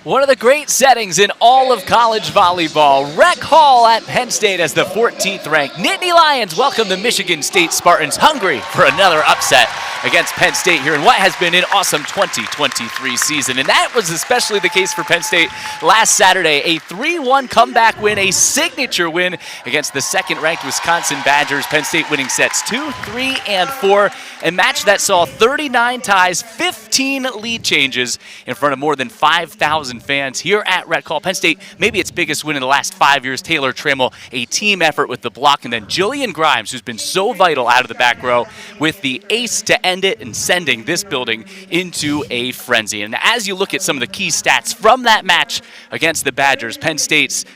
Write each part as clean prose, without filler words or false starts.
One of the great settings in all of college volleyball. Rec Hall at Penn State as the 14th ranked Nittany Lions welcome the Michigan State Spartans, hungry for another upset against Penn State here in what has been an awesome 2023 season. And that was especially the case for Penn State last Saturday. A 3-1 comeback win, a signature win against the second-ranked Wisconsin Badgers. Penn State winning sets 2, 3, and 4. A match that saw 39 ties, 15 lead changes in front of more than 5,000 fans here at Rec Hall. Penn State, maybe its biggest win in the last 5 years. Taylor Trammell, a team effort with the block, and then Jillian Grimes, who's been so vital out of the back row with the ace to end it and sending this building into a frenzy. And as you look at some of the key stats from that match against the Badgers, Penn State's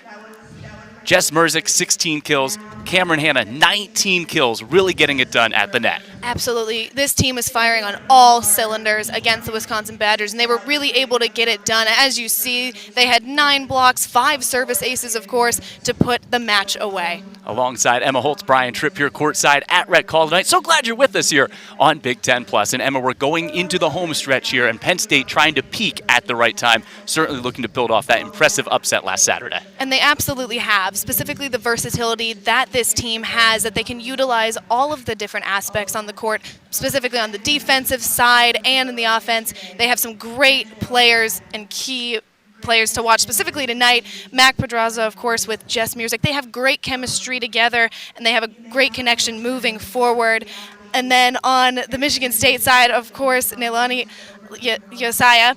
Jess Merzick, 16 kills. Cameron Hanna, 19 kills, really getting it done at the net. Absolutely. This team is firing on all cylinders against the Wisconsin Badgers, and they were really able to get it done. As you see, they had 9 blocks, 5 service aces, of course, to put the match away. Alongside Emma Holtz, Brian Tripp here courtside at Rec Hall tonight. So glad you're with us here on Big Ten Plus. And Emma, we're going into the home stretch here, and Penn State trying to peak at the right time, certainly looking to build off that impressive upset last Saturday. And they absolutely have, specifically the versatility that this team has, that they can utilize all of the different aspects on the court, specifically on the defensive side and in the offense. They have some great players and key players to watch, specifically tonight. Mac Pedraza, of course, with Jess Merzick. They have great chemistry together, and they have a great connection moving forward. And then on the Michigan State side, of course, Neilani Yosaya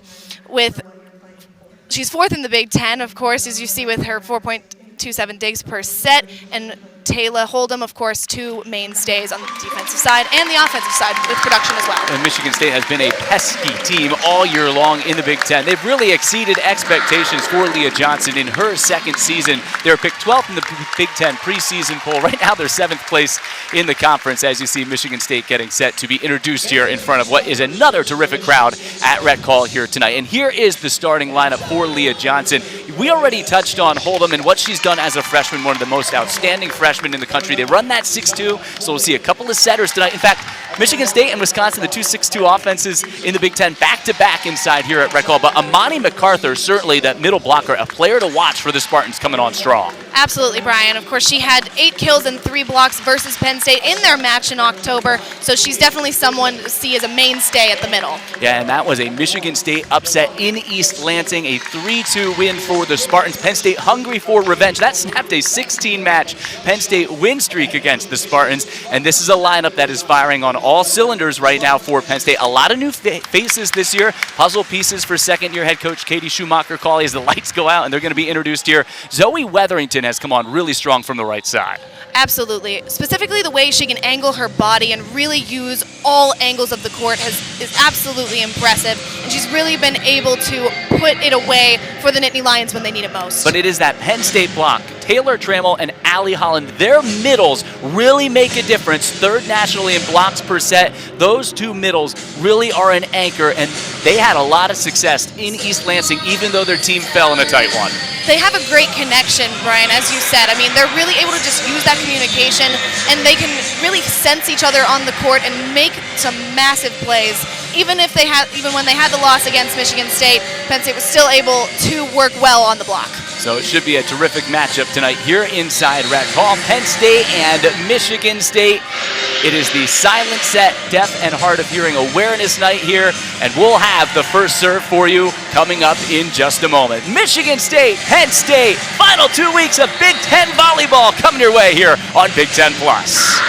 she's 4th in the Big Ten, of course, as you see with her 4.27 digs per set, and Taylor Hold'em, of course, 2 mainstays on the defensive side and the offensive side with production as well. And Michigan State has been a pesky team all year long in the Big Ten. They've really exceeded expectations for Leah Johnson in her second season. They were picked 12th in the Big Ten preseason poll. Right now, they're 7th place in the conference, as you see Michigan State getting set to be introduced here in front of what is another terrific crowd at Rec Hall here tonight. And here is the starting lineup for Leah Johnson. We already touched on Hold'em and what she's done as a freshman, one of the most outstanding freshmen in the country. They run that 6-2, so we'll see a couple of setters tonight. In fact, Michigan State and Wisconsin, the 2 6-2 offenses in the Big Ten, back-to-back inside here at Rec Hall. But Amani MacArthur, certainly that middle blocker, a player to watch for the Spartans coming on strong. Absolutely, Brian. Of course, she had 8 kills and 3 blocks versus Penn State in their match in October, so she's definitely someone to see as a mainstay at the middle. Yeah, and that was a Michigan State upset in East Lansing, a 3-2 win for the Spartans. Penn State hungry for revenge. That snapped a 16-match Penn State win streak against the Spartans, and this is a lineup that is firing on all cylinders right now for Penn State. A lot of new faces this year, puzzle pieces for second-year head coach Katie Schumacher-Cawley as the lights go out, and they're going to be introduced here. Zoe Weatherington has come on really strong from the right side. Absolutely. Specifically, the way she can angle her body and really use all angles of the court is absolutely impressive, and she's really been able to put it away for the Nittany Lions when they need it most. But it is that Penn State block. Taylor Trammell and Allie Holland, their middles really make a difference. 3rd nationally in blocks per set. Those 2 middles really are an anchor, and they had a lot of success in East Lansing, even though their team fell in a tight one. They have a great connection, Brian, as you said. I mean, they're really able to just use that communication, and they can really sense each other on the court and make some massive plays. Even when they had the loss against Michigan State, Penn State was still able to work well on the block. So it should be a terrific matchup tonight here inside Rec Hall. Penn State and Michigan State. It is the silent set, deaf and hard of hearing awareness night here, and we'll have the first serve for you coming up in just a moment. Michigan State, Penn State, final 2 weeks of Big Ten volleyball coming your way here on Big Ten Plus.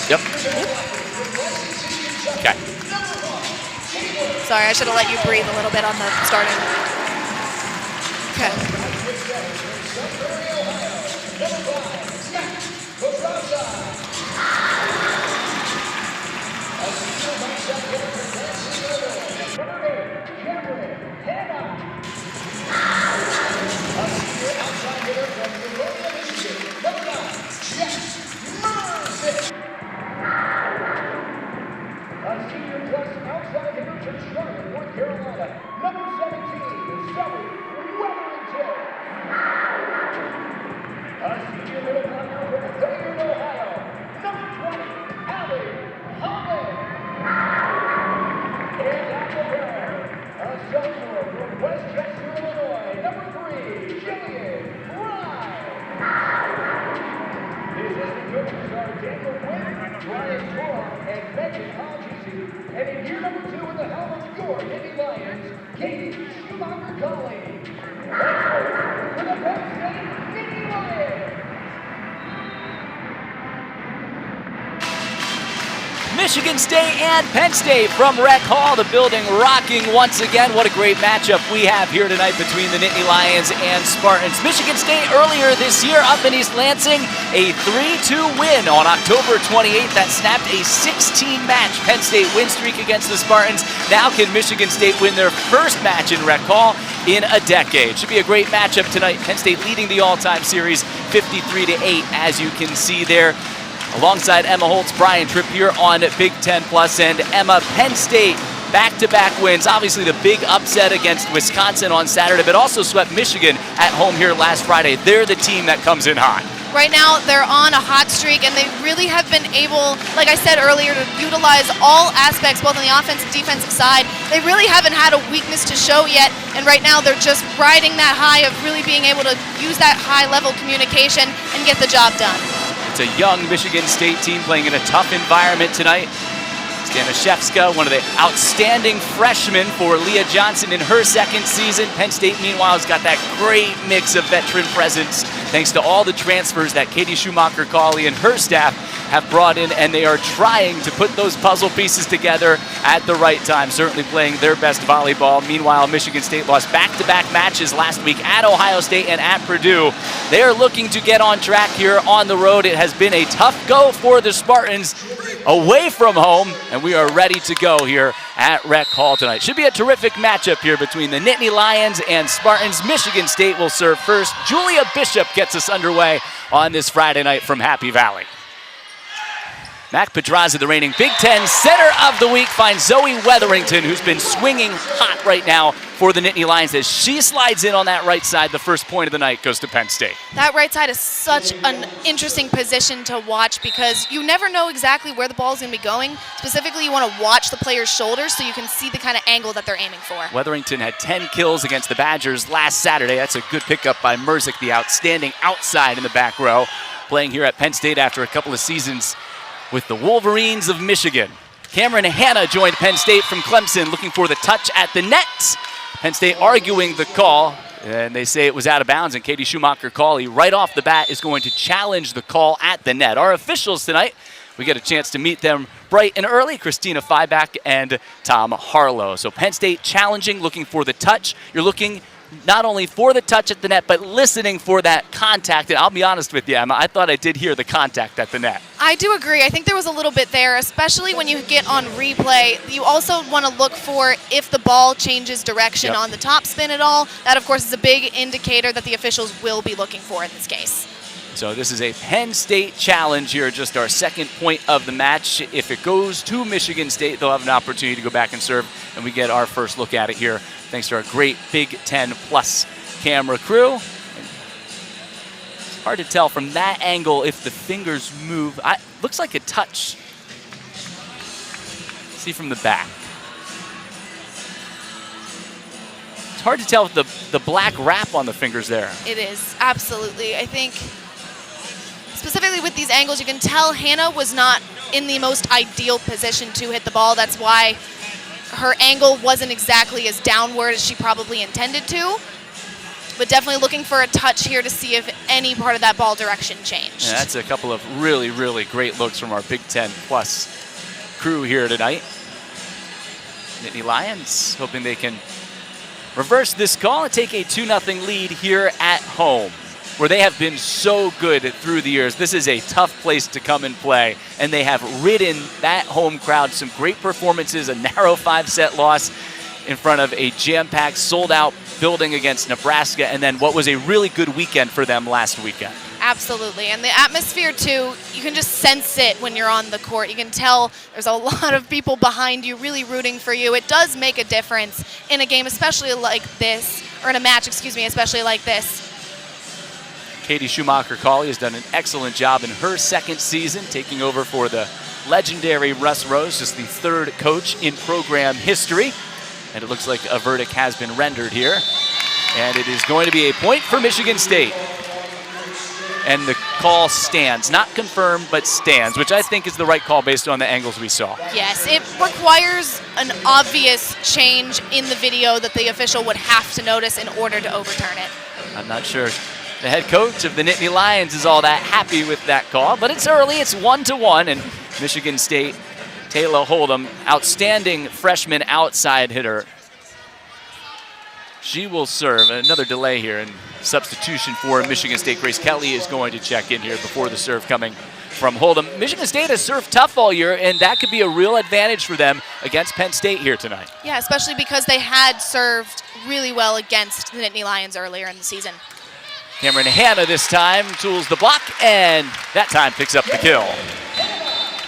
Yep. Okay. Sorry, I should have let you breathe a little bit on the starting. Okay. Number 17 is Zoe Weatherington. your Nittany Lions, Katie Schumacher-Colley. For the Penn State Nittany Lions. Michigan State and Penn State from Rec Hall, the building rocking once again. What a great matchup we have here tonight between the Nittany Lions and Spartans. Michigan State earlier this year up in East Lansing, a 3-2 win on October 28th that snapped a 16-match Penn State win streak against the Spartans. Now can Michigan State win their first match in Rec Hall in a decade? Should be a great matchup tonight. Penn State leading the all-time series 53-8, as you can see there. Alongside Emma Holtz, Brian Tripp here on Big Ten Plus, and Emma, Penn State back-to-back wins. Obviously the big upset against Wisconsin on Saturday, but also swept Michigan at home here last Friday. They're the team that comes in hot. Right now, they're on a hot streak, and they really have been able, like I said earlier, to utilize all aspects, both on the offensive and defensive side. They really haven't had a weakness to show yet, and right now they're just riding that high of really being able to use that high-level communication and get the job done. It's a young Michigan State team playing in a tough environment tonight. Stanishevska, one of the outstanding freshmen for Leah Johnson in her second season. Penn State, meanwhile, has got that great mix of veteran presence thanks to all the transfers that Katie Schumacher-Colley and her staff have brought in, and they are trying to put those puzzle pieces together at the right time, certainly playing their best volleyball. Meanwhile, Michigan State lost back-to-back matches last week at Ohio State and at Purdue. They are looking to get on track here on the road. It has been a tough go for the Spartans away from home, and we are ready to go here at Rec Hall tonight. Should be a terrific matchup here between the Nittany Lions and Spartans. Michigan State will serve first. Julia Bishop gets us underway on this Friday night from Happy Valley. Mac Pedraza, the reigning Big Ten Center of the Week, finds Zoe Wetherington, who's been swinging hot right now for the Nittany Lions. As she slides in on that right side, the first point of the night goes to Penn State. That right side is such an interesting position to watch because you never know exactly where the ball is going to be going. Specifically, you want to watch the player's shoulders so you can see the kind of angle that they're aiming for. Wetherington had 10 kills against the Badgers last Saturday. That's a good pickup by Merzick, the outstanding outside in the back row, playing here at Penn State after a couple of seasons with the Wolverines of Michigan. Cameron Hanna joined Penn State from Clemson, looking for the touch at the net. Penn State arguing the call, and they say it was out of bounds, and Katie Schumacher-Colley right off the bat is going to challenge the call at the net. Our officials tonight, we get a chance to meet them bright and early, Christina Feiback and Tom Harlow. So Penn State challenging, looking for the touch. You're looking not only for the touch at the net, but listening for that contact. And I'll be honest with you, Emma, I thought I did hear the contact at the net. I do agree. I think there was a little bit there, especially when you get on replay. You also want to look for if the ball changes direction on the top spin at all. That, of course, is a big indicator that the officials will be looking for in this case. So this is a Penn State challenge here, just our second point of the match. If it goes to Michigan State, they'll have an opportunity to go back and serve, and we get our first look at it here, thanks to our great Big Ten Plus camera crew. It's hard to tell from that angle if the fingers move. Looks like a touch. See from the back. It's hard to tell with the black wrap on the fingers there. It is, absolutely. I think specifically with these angles, you can tell Hannah was not in the most ideal position to hit the ball. That's why her angle wasn't exactly as downward as she probably intended to. But definitely looking for a touch here to see if any part of that ball direction changed. Yeah, that's a couple of really, really great looks from our Big Ten Plus crew here tonight. Nittany Lions hoping they can reverse this call and take a 2-0 lead here at home, where they have been so good through the years. This is a tough place to come and play, and they have ridden that home crowd. Some great performances, a narrow 5-set loss in front of a jam-packed, sold-out building against Nebraska, and then what was a really good weekend for them last weekend. Absolutely, and the atmosphere too, you can just sense it when you're on the court. You can tell there's a lot of people behind you really rooting for you. It does make a difference in a game, especially like this, or in a match, excuse me, especially like this. Katie Schumacher-Colley has done an excellent job in her second season, taking over for the legendary Russ Rose, just the third coach in program history. And it looks like a verdict has been rendered here. And it is going to be a point for Michigan State. and the call stands. Not confirmed, but stands, which I think is the right call based on the angles we saw. Yes, it requires an obvious change in the video that the official would have to notice in order to overturn it. I'm not sure the head coach of the Nittany Lions is all that happy with that call, but it's early. It's 1-1, and Michigan State, Taylor Hold'em, outstanding freshman outside hitter. She will serve. Another delay here, and substitution for Michigan State. Grace Kelly is going to check in here before the serve coming from Hold'em. Michigan State has served tough all year, and that could be a real advantage for them against Penn State here tonight. Yeah, especially because they had served really well against the Nittany Lions earlier in the season. Cameron Hanna this time tools the block, and that time picks up the kill.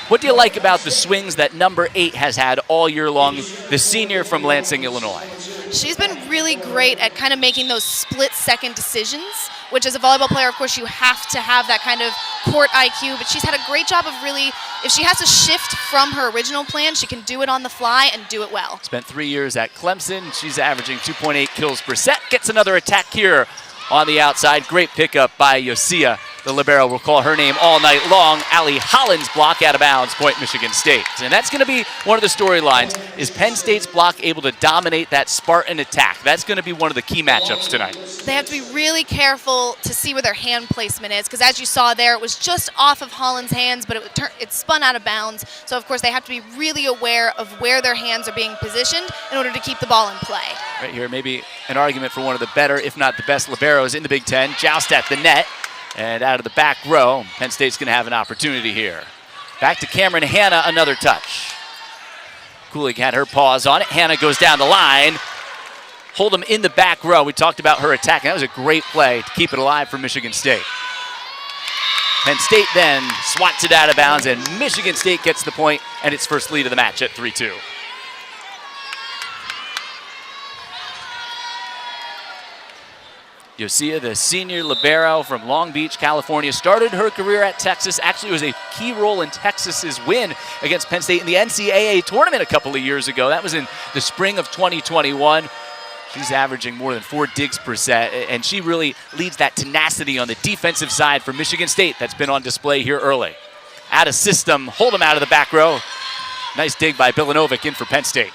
What do you like about the swings that number 8 has had all year long, the senior from Lansing, Illinois? She's been really great at kind of making those split-second decisions, which as a volleyball player, of course, you have to have that kind of court IQ, but she's had a great job of really, if she has to shift from her original plan, she can do it on the fly and do it well. Spent 3 years at Clemson. She's averaging 2.8 kills per set. Gets another attack here on the outside. Great pickup by Yosia. The libero will call her name all night long. Allie Holland's block out of bounds, point Michigan State. And that's going to be one of the storylines. Is Penn State's block able to dominate that Spartan attack? That's going to be one of the key matchups tonight. They have to be really careful to see where their hand placement is, because as you saw there, it was just off of Holland's hands, but it spun out of bounds. So, of course, they have to be really aware of where their hands are being positioned in order to keep the ball in play. Right here, maybe an argument for one of the better, if not the best, liberos in the Big Ten. Joust at the net. And out of the back row, Penn State's going to have an opportunity here. Back to Cameron Hanna, another touch. Kulig had her paws on it. Hanna goes down the line. Hold'em in the back row. We talked about her attack, and that was a great play to keep it alive for Michigan State. Penn State then swats it out of bounds, and Michigan State gets the point and its first lead of the match at 3-2. Yosia, the senior libero from Long Beach, California, started her career at Texas. Actually, it was a key role in Texas's win against Penn State in the NCAA tournament a couple of years ago. That was in the spring of 2021. She's averaging more than 4 digs per set, and she really leads that tenacity on the defensive side for Michigan State that's been on display here early. Out of system, Hold'em out of the back row. Nice dig by Bilanovic in for Penn State.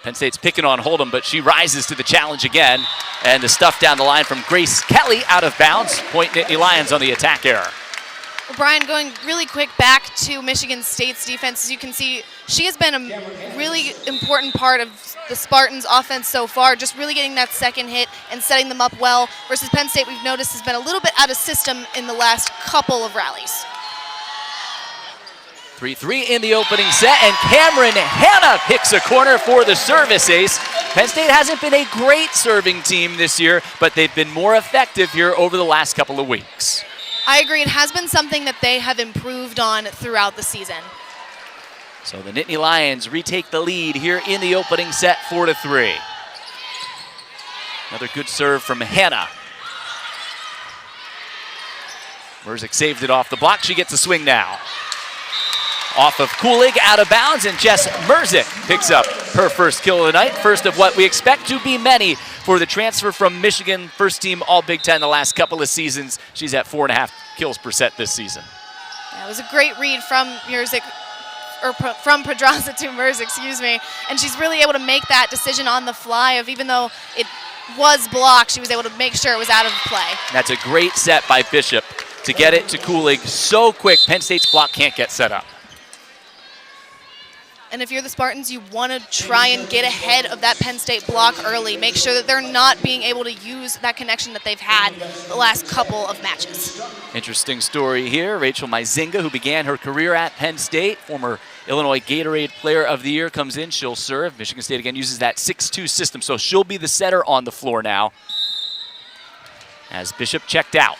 Penn State's picking on Hold'em, but she rises to the challenge again. And the stuff down the line from Grace Kelly out of bounds. Point Nittany Lions on the attack error. Well, Brian, going really quick back to Michigan State's defense, as you can see, she has been a really important part of the Spartans' offense so far, just really getting that second hit and setting them up well. Versus Penn State, we've noticed, has been a little bit out of system in the last couple of rallies. 3-3 in the opening set, and Cameron Hanna picks a corner for the service ace. Penn State hasn't been a great serving team this year, but they've been more effective here over the last couple of weeks. I agree. It has been something that they have improved on throughout the season. So the Nittany Lions retake the lead here in the opening set, 4-3. Another good serve from Hanna. Merzik saved it off the block. She gets a swing now. Off of Kulig, out of bounds, and Jess Merzik picks up her first kill of the night. First of what we expect to be many for the transfer from Michigan, first team All-Big Ten the last couple of seasons. She's at 4.5 kills per set this season. Yeah, it was a great read from Merzik, or from Pedraza to Merzik, excuse me. And she's really able to make that decision on the fly of, even though it was blocked, she was able to make sure it was out of play. That's a great set by Bishop to get it to Kulig so quick. Penn State's block can't get set up. And if you're the Spartans, you want to try and get ahead of that Penn State block early. Make sure that they're not being able to use that connection that they've had the last couple of matches. Interesting story here. Rachel Maizinga, who began her career at Penn State, former Illinois Gatorade Player of the Year, comes in. She'll serve. Michigan State, again, uses that 6-2 system, so she'll be the setter on the floor now as Bishop checked out.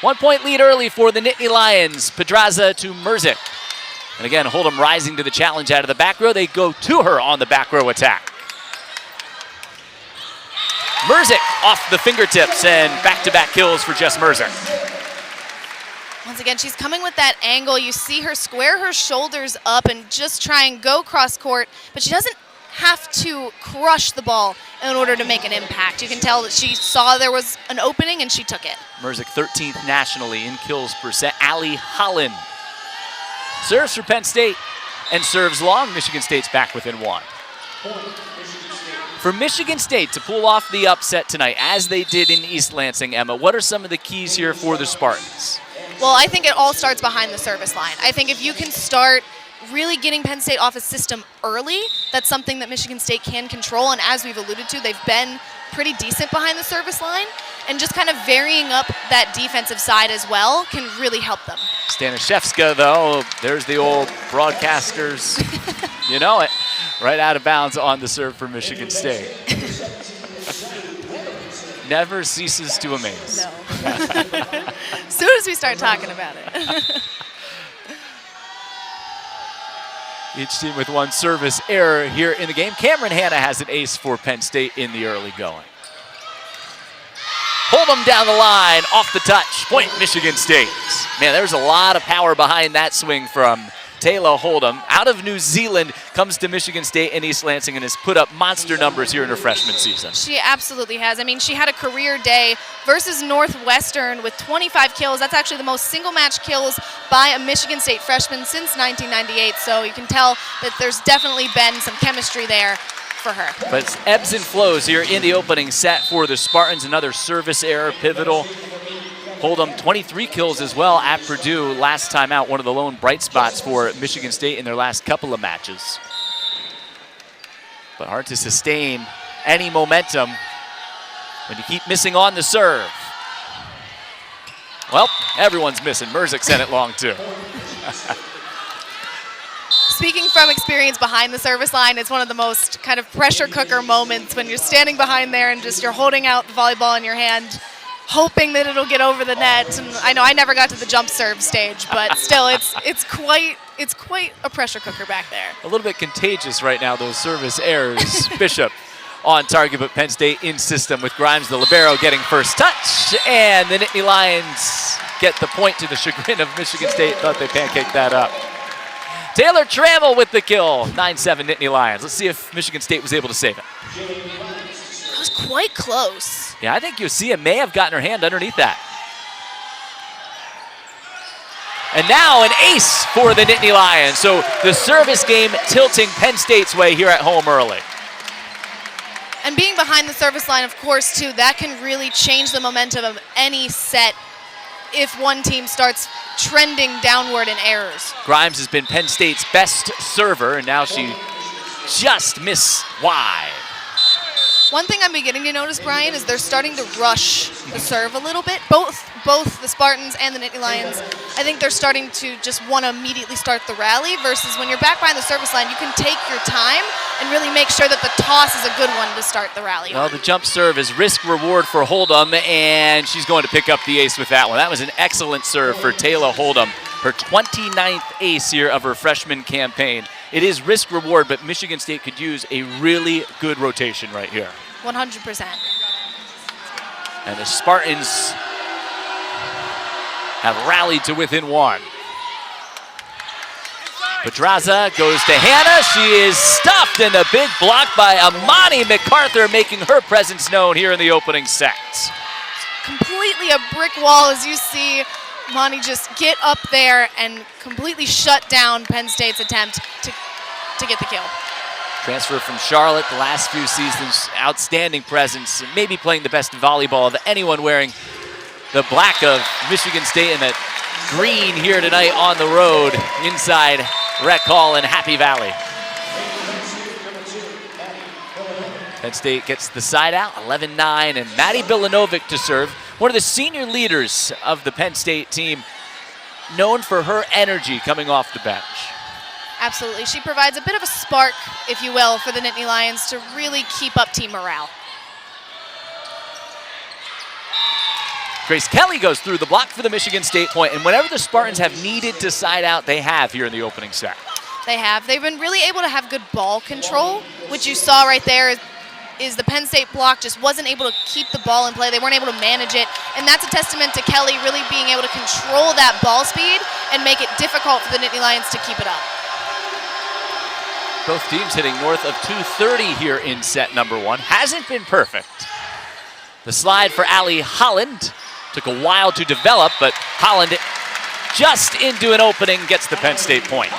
1 point lead early for the Nittany Lions. Pedraza to Merzik. And again, Hold'em rising to the challenge out of the back row. They go to her on the back row attack. Merzik off the fingertips, and back-to-back kills for Jess Merzik. Once again, she's coming with that angle. You see her square her shoulders up and just try and go cross court, but she doesn't have to crush the ball in order to make an impact. You can tell that she saw there was an opening and she took it. Merzick 13th nationally in kills percent. Allie Holland serves for Penn State and serves long. Michigan State's back within 1. For Michigan State to pull off the upset tonight, as they did in East Lansing, Emma, what are some of the keys here for the Spartans? Well, I think it all starts behind the service line. I think if you can start really getting Penn State off a system early, that's something that Michigan State can control. And as we've alluded to, they've been pretty decent behind the service line. And just kind of varying up that defensive side as well can really help them. Staniszewska, though, there's the old broadcasters. You know it. Right out of bounds on the serve for Michigan State. Never ceases to amaze. No. As soon as we start talking about it. Each team with 1 service error here in the game. Cameron Hanna has an ace for Penn State in the early going. Hold'em down the line, off the touch. Point, Michigan State. Man, there's a lot of power behind that swing from Taylor Hold'em. Out of New Zealand, comes to Michigan State and East Lansing and has put up monster numbers here in her freshman season. She absolutely has. I mean, she had a career day versus Northwestern with 25 kills. That's actually the most single match kills by a Michigan State freshman since 1998. So you can tell that there's definitely been some chemistry there for her. But it's ebbs and flows here in the opening set for the Spartans. Another service error, pivotal. Hold'em 23 kills as well at Purdue last time out. One of the lone bright spots for Michigan State in their last couple of matches. But hard to sustain any momentum when you keep missing on the serve. Well, everyone's missing. Merzick sent it long too. Speaking from experience behind the service line, it's one of the most kind of pressure cooker moments when you're standing behind there and just you're holding out the volleyball in your hand, hoping that it'll get over the net. And I know I never got to the jump serve stage, but still, it's quite a pressure cooker back there. A little bit contagious right now, those service errors. Bishop on target, but Penn State in system with Grimes, the libero, getting first touch. And the Nittany Lions get the point to the chagrin of Michigan State. Thought they pancaked that up. Taylor Trammell with the kill. 9-7 Nittany Lions. Let's see if Michigan State was able to save it. That was quite close. Yeah, I think Yosia may have gotten her hand underneath that. And now an ace for the Nittany Lions. So the service game tilting Penn State's way here at home early. And being behind the service line, of course, too, that can really change the momentum of any set if one team starts trending downward in errors. Grimes has been Penn State's best server, and now she just missed wide. One thing I'm beginning to notice, Brian, is they're starting to rush the serve a little bit. Both the Spartans and the Nittany Lions, I think they're starting to just want to immediately start the rally versus when you're back behind the service line, you can take your time and really make sure that the toss is a good one to start the rally. Well, the jump serve is risk reward for Hold'em, and she's going to pick up the ace with that one. That was an excellent serve for Taylor Hold'em, her 29th ace here of her freshman campaign. It is risk reward, but Michigan State could use a really good rotation right here. 100%. And the Spartans have rallied to within 1. Pedraza goes to Hanna. She is stuffed, and a big block by Amani MacArthur, making her presence known here in the opening set. Completely a brick wall as you see Amani just get up there and completely shut down Penn State's attempt to get the kill. Transfer from Charlotte the last few seasons, outstanding presence, maybe playing the best volleyball of anyone wearing the black of Michigan State and that green here tonight on the road inside Rec Hall in Happy Valley. Penn State gets the side out, 11-9, and Maddie Bilanovic to serve. One of the senior leaders of the Penn State team, known for her energy coming off the bench. Absolutely. She provides a bit of a spark, if you will, for the Nittany Lions to really keep up team morale. Grace Kelly goes through the block for the Michigan State point, and whenever the Spartans have needed to side out, they have here in the opening set. They have. They've been really able to have good ball control, which you saw right there is the Penn State block just wasn't able to keep the ball in play. They weren't able to manage it, and that's a testament to Kelly really being able to control that ball speed and make it difficult for the Nittany Lions to keep it up. Both teams hitting north of 230 here in set number 1. Hasn't been perfect. The slide for Allie Holland took a while to develop, but Holland just into an opening gets the Penn State point.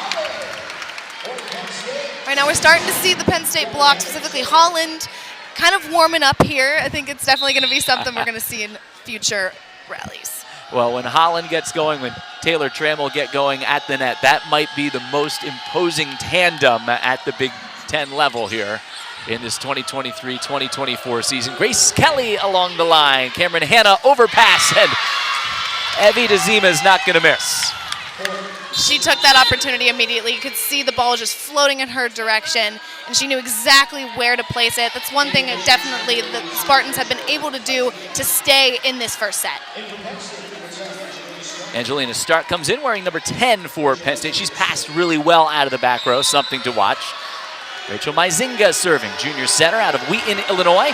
Right now we're starting to see the Penn State block, specifically Holland, kind of warming up here. I think it's definitely going to be something we're going to see in future rallies. Well, when Holland gets going, when Taylor Trammell get going at the net, that might be the most imposing tandem at the Big Ten level here in this 2023-2024 season. Grace Kelly along the line. Cameron Hanna overpass, and Evie DeZima is not going to miss. She took that opportunity immediately. You could see the ball just floating in her direction, and she knew exactly where to place it. That's one thing that definitely the Spartans have been able to do to stay in this first set. Angelina Stark comes in wearing number 10 for Penn State. She's passed really well out of the back row, something to watch. Rachel Maizinga serving, junior center out of Wheaton, Illinois.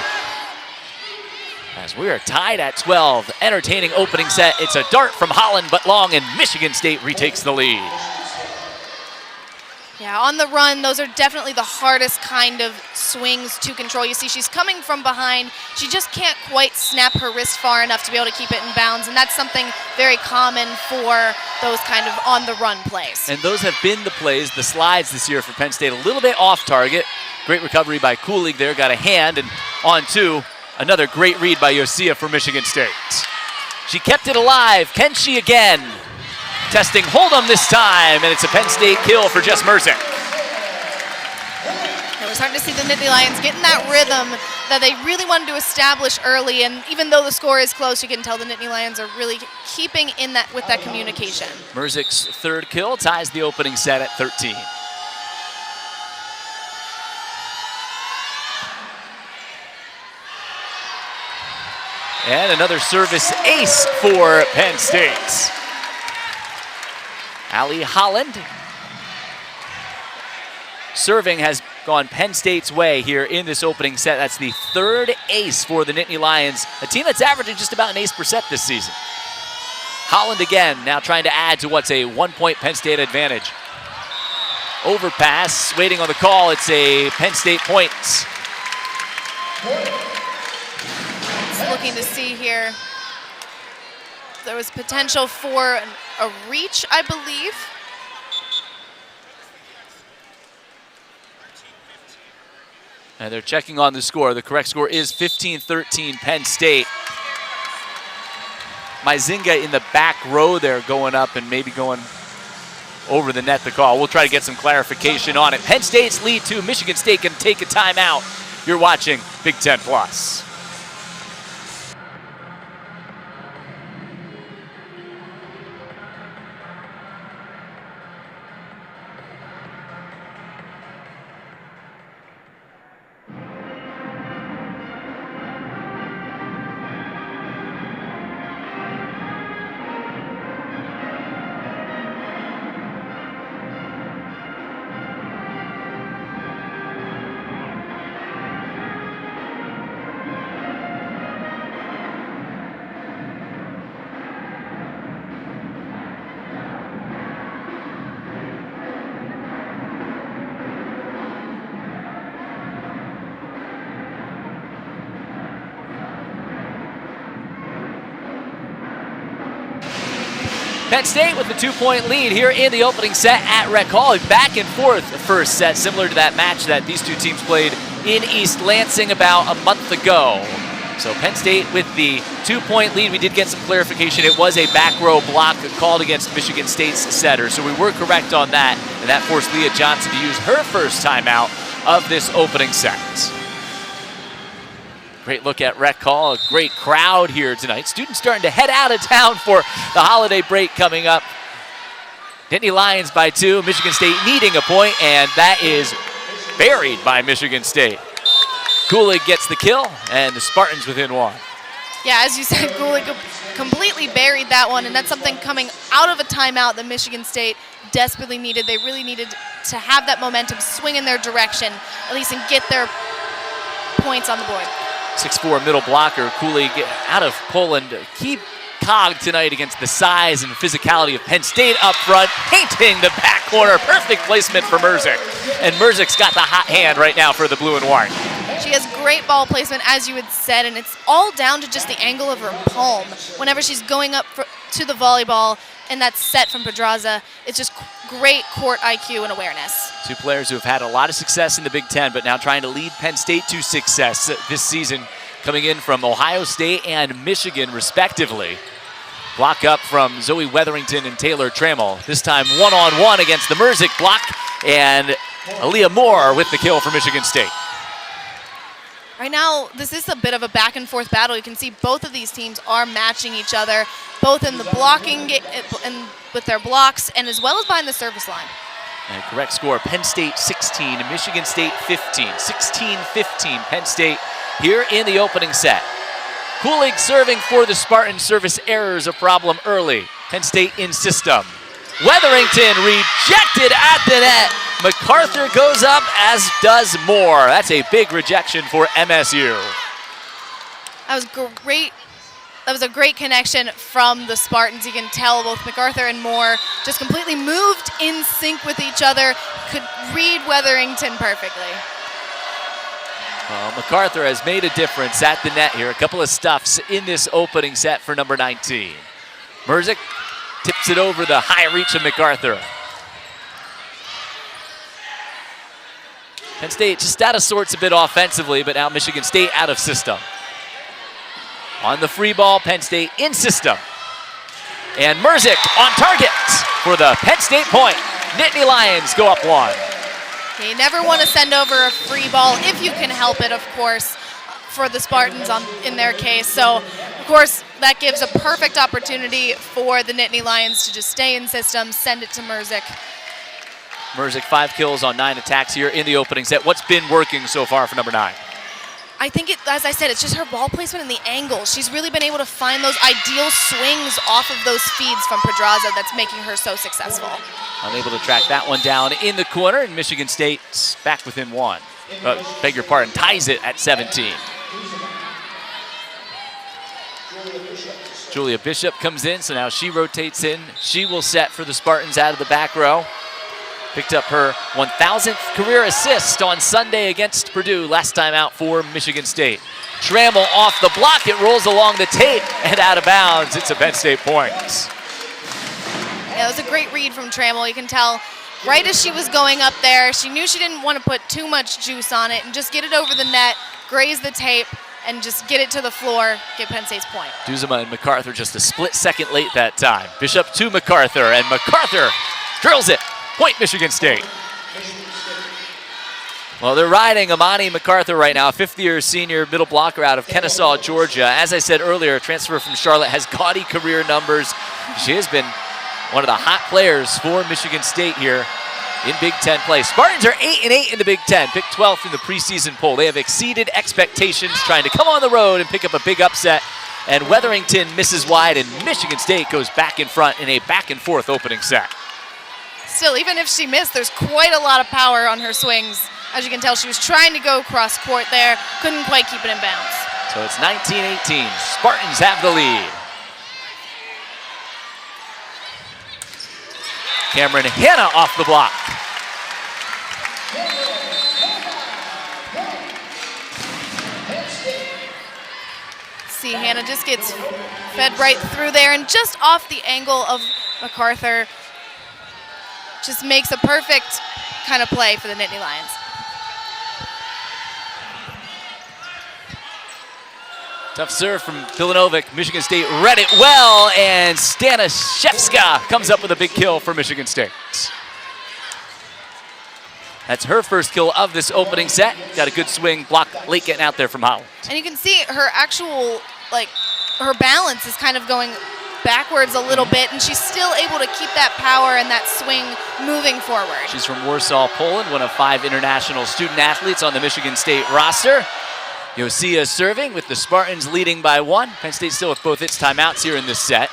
As we are tied at 12, entertaining opening set. It's a dart from Holland, but long, and Michigan State retakes the lead. Yeah, on the run, those are definitely the hardest kind of swings to control. You see she's coming from behind. She just can't quite snap her wrist far enough to be able to keep it in bounds, and that's something very common for those kind of on-the-run plays. And those have been the plays, the slides this year for Penn State. A little bit off target. Great recovery by Kulig there, got a hand, and on two. Another great read by Yosia for Michigan State. She kept it alive. Can she again? Testing Hold'em this time, and it's a Penn State kill for Jess Merzick. We're starting to see the Nittany Lions getting that rhythm that they really wanted to establish early, and even though the score is close, you can tell the Nittany Lions are really keeping in that with that communication. Merzick's third kill ties the opening set at 13. And another service ace for Penn State. Allie Holland serving has gone Penn State's way here in this opening set. That's the third ace for the Nittany Lions, a team that's averaging just about an ace per set this season. Holland again, now trying to add to what's a 1-point Penn State advantage. Overpass, waiting on the call. It's a Penn State point. Looking to see here, there was potential for a reach, I believe. And they're checking on the score. The correct score is 15-13 Penn State. Maizinga in the back row there going up and maybe going over the net, the call. We'll try to get some clarification on it. Penn State's lead 2. Michigan State can take a timeout. You're watching Big Ten Plus. Penn State with the 2-point lead here in the opening set at Rec Hall. Back and forth the first set, similar to that match that these two teams played in East Lansing about a month ago. So Penn State with the 2-point lead. We did get some clarification. It was a back row block called against Michigan State's setter. So we were correct on that, and that forced Leah Johnson to use her first timeout of this opening set. Great look at Rec Hall, a great crowd here tonight. Students starting to head out of town for the holiday break coming up. Nittany Lions by 2, Michigan State needing a point, and that is buried by Michigan State. Kulig gets the kill, and the Spartans within 1. Yeah, as you said, Kulig completely buried that one, and that's something coming out of a timeout that Michigan State desperately needed. They really needed to have that momentum swing in their direction, at least, and get their points on the board. 6'4" middle blocker, Kulig out of Poland. Key cog tonight against the size and physicality of Penn State up front, painting the back corner. Perfect placement for Merzik. And Merzik's got the hot hand right now for the blue and white. She has great ball placement, as you had said, and it's all down to just the angle of her palm. Whenever she's going up to the volleyball, and that's set from Pedraza, it's just great court IQ and awareness. Two players who have had a lot of success in the Big Ten, but now trying to lead Penn State to success this season, coming in from Ohio State and Michigan, respectively. Block up from Zoe Weatherington and Taylor Trammell. This time one-on-one against the Merzik block, and Aaliyah Moore with the kill for Michigan State. Right now, this is a bit of a back and forth battle. You can see both of these teams are matching each other, both in the blocking and with their blocks, and as well as behind the service line. And correct score, Penn State 16, Michigan State 15. 16-15, Penn State here in the opening set. Kulig serving for the Spartans. Service errors a problem early. Penn State in system. Weatherington rejected at the net. MacArthur goes up, as does Moore. That's a big rejection for MSU. That was great. That was a great connection from the Spartans. You can tell both MacArthur and Moore just completely moved in sync with each other, could read Weatherington perfectly. Well, MacArthur has made a difference at the net here. A couple of stuffs in this opening set for number 19. Merzik tips it over the high reach of MacArthur. Penn State just out of sorts a bit offensively, but now Michigan State out of system. On the free ball, Penn State in system. And Merzik on target for the Penn State point. Nittany Lions go up one. You never want to send over a free ball if you can help it, of course, for the Spartans in their case. So, of course, that gives a perfect opportunity for the Nittany Lions to just stay in system, send it to Merzik. Merzik 5 kills on 9 attacks here in the opening set. What's been working so far for number 9? I think, as I said, it's just her ball placement and the angles. She's really been able to find those ideal swings off of those feeds from Pedraza that's making her so successful. Unable to track that one down in the corner, and Michigan State's back within one. Beg your pardon, ties it at 17. Julia Bishop comes in, so now she rotates in. She will set for the Spartans out of the back row. Picked up her 1,000th career assist on Sunday against Purdue, last time out for Michigan State. Trammell off the block, it rolls along the tape and out of bounds. It's a Penn State point. Yeah, it was a great read from Trammell. You can tell right as she was going up there, she knew she didn't want to put too much juice on it and just get it over the net, graze the tape, and just get it to the floor, get Penn State's point. Duzema and MacArthur just a split second late that time. Bishop to MacArthur, and MacArthur drills it. Point Michigan State. Well, they're riding Amani MacArthur right now, a fifth-year senior middle blocker out of Kennesaw, Georgia. As I said earlier, a transfer from Charlotte, has gaudy career numbers. She has been one of the hot players for Michigan State here in Big Ten play. Spartans are 8-8 in the Big Ten, picked 12th in the preseason poll. They have exceeded expectations, trying to come on the road and pick up a big upset. And Weatherington misses wide, and Michigan State goes back in front in a back-and-forth opening set. Still, even if she missed, there's quite a lot of power on her swings. As you can tell, she was trying to go cross court there, couldn't quite keep it in bounds. So it's 19-18. Spartans have the lead. Cameron Hanna off the block. See, Hanna just gets fed right through there and just off the angle of MacArthur. Just makes a perfect kind of play for the Nittany Lions. Tough serve from Filanovic. Michigan State read it well, and Stanishevska comes up with a big kill for Michigan State. That's her first kill of this opening set. Got a good swing, block late getting out there from Holland. And you can see her actual, her balance is kind of going backwards a little bit, and she's still able to keep that power and that swing moving forward. She's from Warsaw, Poland, one of 5 international student athletes on the Michigan State roster. Yosia serving with the Spartans leading by 1. Penn State still with both its timeouts here in this set.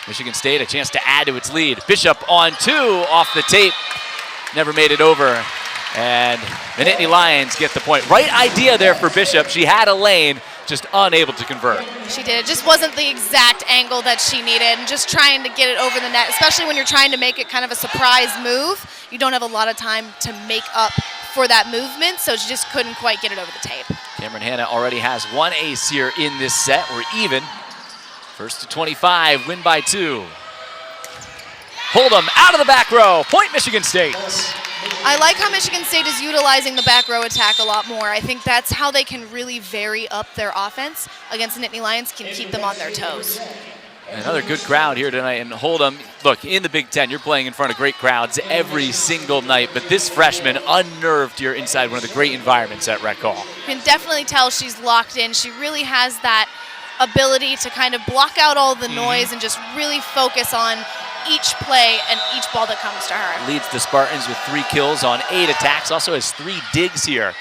Michigan State a chance to add to its lead. Bishop on 2 off the tape. Never made it over. And the Nittany Lions get the point. Right idea there for Bishop. She had a lane, just unable to convert. She did. It just wasn't the exact angle that she needed, and just trying to get it over the net, especially when you're trying to make it kind of a surprise move. You don't have a lot of time to make up for that movement, so she just couldn't quite get it over the tape. Cameron Hanna already has one ace here in this set. We're even. First to 25, win by 2. Hold'em out of the back row. Point Michigan State. I like how Michigan State is utilizing the back row attack a lot more. I think that's how they can really vary up their offense against the Nittany Lions, can keep them on their toes. Another good crowd here tonight, and Hold'em, look, in the Big Ten, you're playing in front of great crowds every single night, but this freshman unnerved here inside one of the great environments at Rec Hall. You can definitely tell she's locked in. She really has that ability to kind of block out all the noise and just really focus on each play and each ball that comes to her. Leads the Spartans with 3 kills on 8 attacks, also has 3 digs here.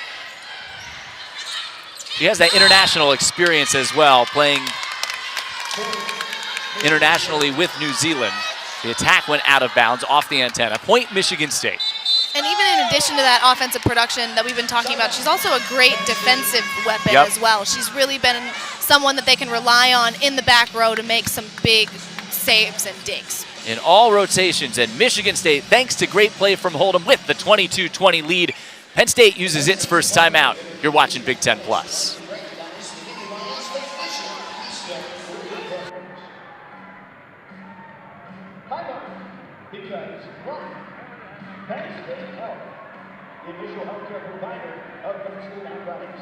She has that international experience as well, playing internationally with New Zealand. The attack went out of bounds off the antenna. Point Michigan State. And even in addition to that offensive production that we've been talking about, she's also a great defensive weapon as well. She's really been someone that they can rely on in the back row to make some big saves and digs. In all rotations, and Michigan State, thanks to great play from Hold'em with the 22-20 lead. Penn State uses its first timeout. You're watching Big Ten Plus. Because Penn State Health, the official healthcare provider of Penn State athletics.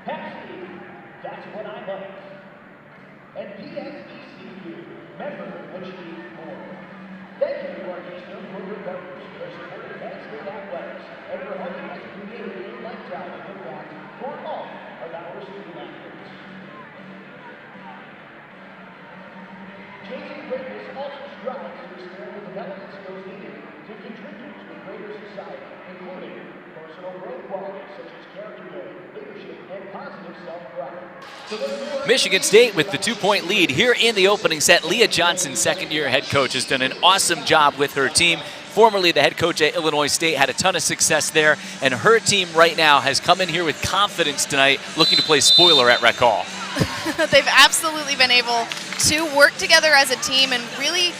Pepsi, that's what I like. And PSECU, member achieve more. Thank you to our Keystone corporate partners for supporting Penn State athletics and for helping us create a lifestyle of impact for all of our student athletes. Chasing greatness also strives to expand the development skills needed to contribute to a greater society, including personal growth qualities such as character building, leadership, and positive self-pride. Michigan State with the 2-point lead here in the opening set. Leah Johnson, second-year head coach, has done an awesome job with her team. Formerly the head coach at Illinois State, had a ton of success there, and her team right now has come in here with confidence tonight, looking to play spoiler at Rec Hall. They've absolutely been able to work together as a team and really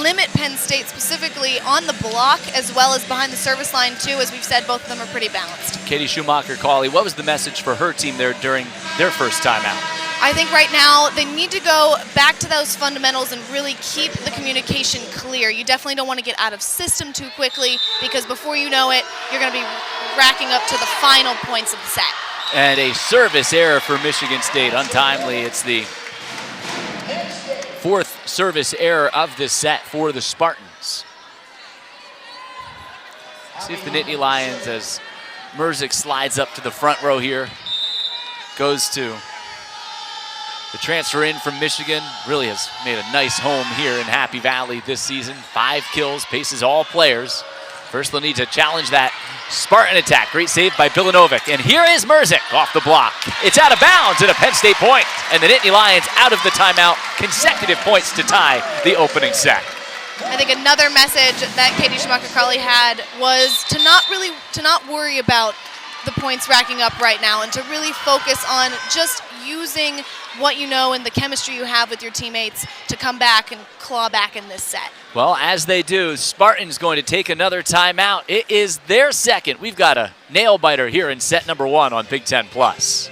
limit Penn State specifically on the block as well as behind the service line too. As we've said, both of them are pretty balanced. Katie Schumacher-Cawley, what was the message for her team there during their first timeout? I think right now they need to go back to those fundamentals and really keep the communication clear. You definitely don't want to get out of system too quickly, because before you know it, you're going to be racking up to the final points of the set. And a service error for Michigan State, untimely. It's the 4th service error of this set for the Spartans. See if the Nittany Lions, as Merzick slides up to the front row here, goes to the transfer in from Michigan. Really has made a nice home here in Happy Valley this season. 5 kills, paces all players. First they'll need to challenge that Spartan attack. Great save by Bilanovic. And here is Merzick off the block. It's out of bounds at a Penn State point. And the Nittany Lions out of the timeout. Consecutive points to tie the opening set. I think another message that Katie Schumacher-Cawley had was to not worry about the points racking up right now, and to really focus on just using what you know and the chemistry you have with your teammates to come back and claw back in this set. Well, as they do, Spartan's going to take another timeout. It is their second. We've got a nail-biter here in set number 1 on Big Ten Plus.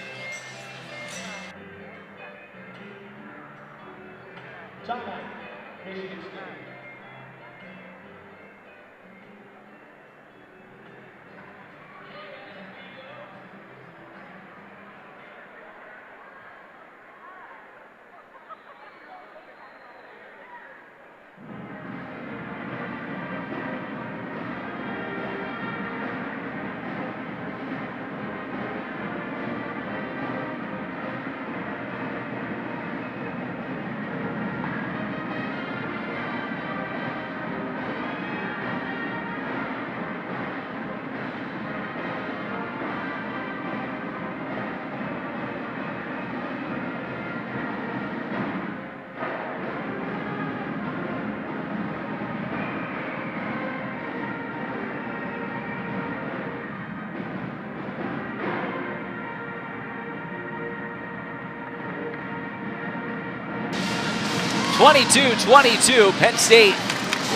22-22, Penn State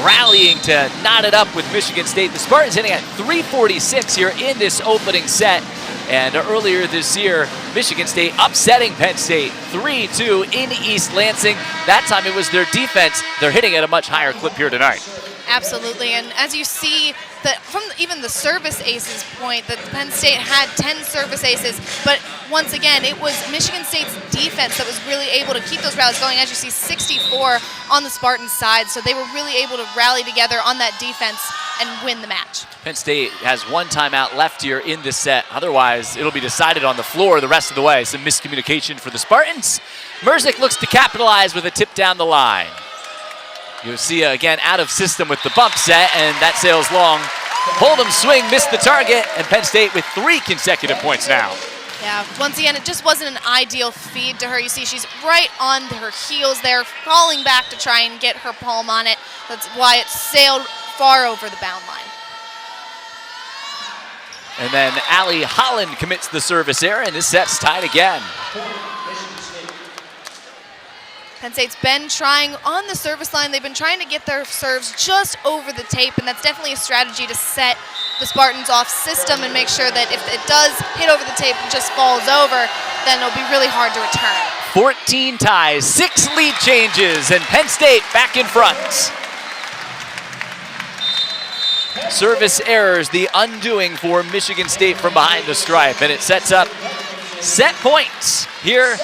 rallying to knot it up with Michigan State. The Spartans hitting at 346 here in this opening set. And earlier this year, Michigan State upsetting Penn State 3-2 in East Lansing. That time it was their defense. They're hitting at a much higher clip here tonight. Absolutely, and as you see, that from even the service aces point, that Penn State had 10 service aces, but once again, it was Michigan State's defense that was really able to keep those rallies going. As you see, 64 on the Spartans' side, so they were really able to rally together on that defense and win the match. Penn State has one timeout left here in this set. Otherwise, it'll be decided on the floor the rest of the way. Some miscommunication for the Spartans. Merzik looks to capitalize with a tip down the line. Yosia again out of system with the bump set, and that sails long. Hold'em swing missed the target, and Penn State with 3 consecutive points now. Yeah, once again, it just wasn't an ideal feed to her. You see she's right on her heels there, falling back to try and get her palm on it. That's why it sailed far over the bound line. And then Allie Holland commits the service error, and this set's tied again. Penn State's been trying on the service line. They've been trying to get their serves just over the tape, and that's definitely a strategy to set the Spartans off system and make sure that if it does hit over the tape and just falls over, then it'll be really hard to return. 14 ties, 6 lead changes, and Penn State back in front. Service errors, the undoing for Michigan State from behind the stripe, and it sets up set points here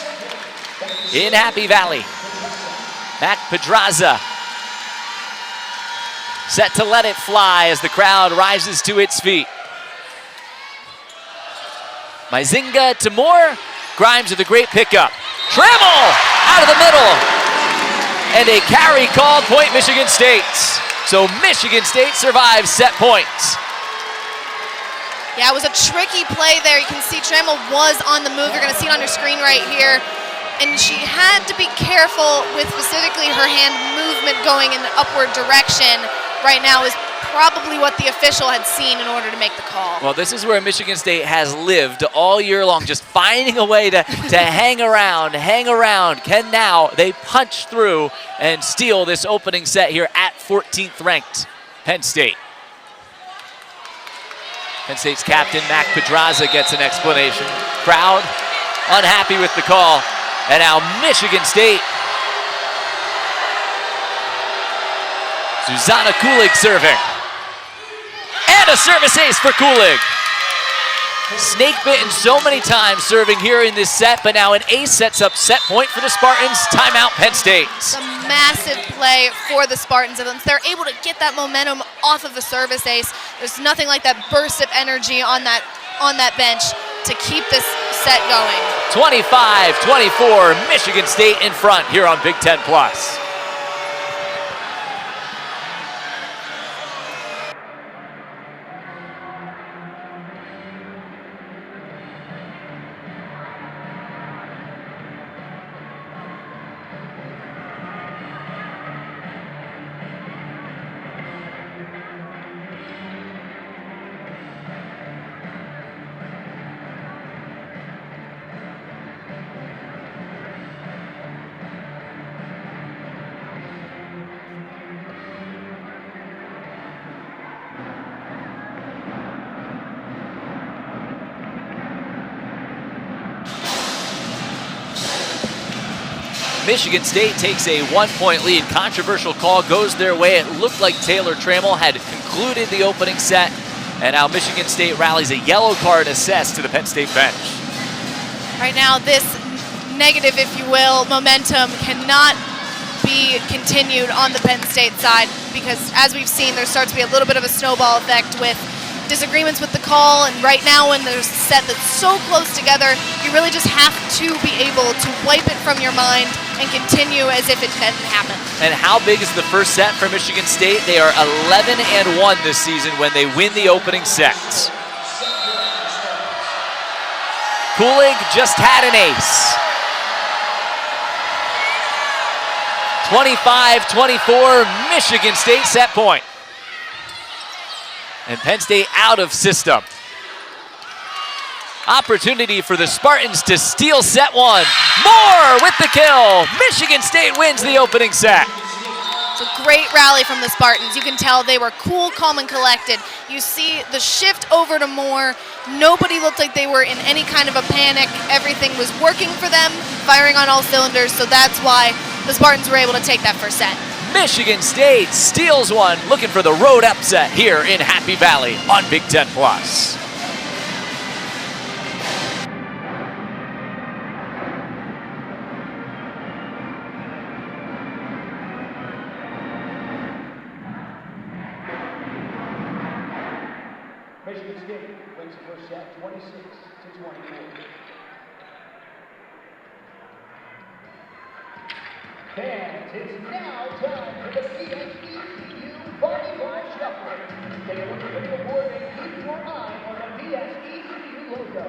in Happy Valley. Mac Pedraza set to let it fly as the crowd rises to its feet. Myzinga to Moore. Grimes with a great pickup. Trammell out of the middle. And a carry called point Michigan State. So Michigan State survives set points. Yeah, it was a tricky play there. You can see Trammell was on the move. You're going to see it on your screen right here. And she had to be careful with specifically her hand movement going in the upward direction. Right now is probably what the official had seen in order to make the call. Well, this is where Michigan State has lived all year long, just finding a way to hang around. Can now they punch through and steal this opening set here at 14th ranked Penn State. Penn State's captain, Mac Pedraza, gets an explanation. Crowd unhappy with the call. And now Michigan State. Susanna Kulig serving. And a service ace for Kulig. Snake bitten so many times serving here in this set, but now an ace sets up set point for the Spartans. Timeout Penn State. It's a massive play for the Spartans. If they're able to get that momentum off of the service ace, there's nothing like that burst of energy on that bench to keep this set going. 25-24, Michigan State in front here on Big Ten Plus. Michigan State takes a 1-point lead. Controversial call goes their way. It looked like Taylor Trammell had concluded the opening set, and now Michigan State rallies a yellow card assessed to the Penn State bench. Right now, this negative, if you will, momentum cannot be continued on the Penn State side because, as we've seen, there starts to be a little bit of a snowball effect with disagreements with the call, and right now when there's a set that's so close together, you really just have to be able to wipe it from your mind and continue as if it hadn't happened. And how big is the first set for Michigan State? They are 11-1 this season when they win the opening sets. Kulig just had an ace. 25-24, Michigan State set point. And Penn State out of system. Opportunity for the Spartans to steal set one. Moore with the kill. Michigan State wins the opening set. It's a great rally from the Spartans. You can tell they were cool, calm, and collected. You see the shift over to Moore. Nobody looked like they were in any kind of a panic. Everything was working for them, firing on all cylinders, so that's why the Spartans were able to take that first set. Michigan State steals one, looking for the road upset here in Happy Valley on Big Ten Plus. Michigan State wins the first set 26-24. And it's now time for the VSECU Volleyball Shuffle. Take a look at the video board and keep your eye on the VSECU logo.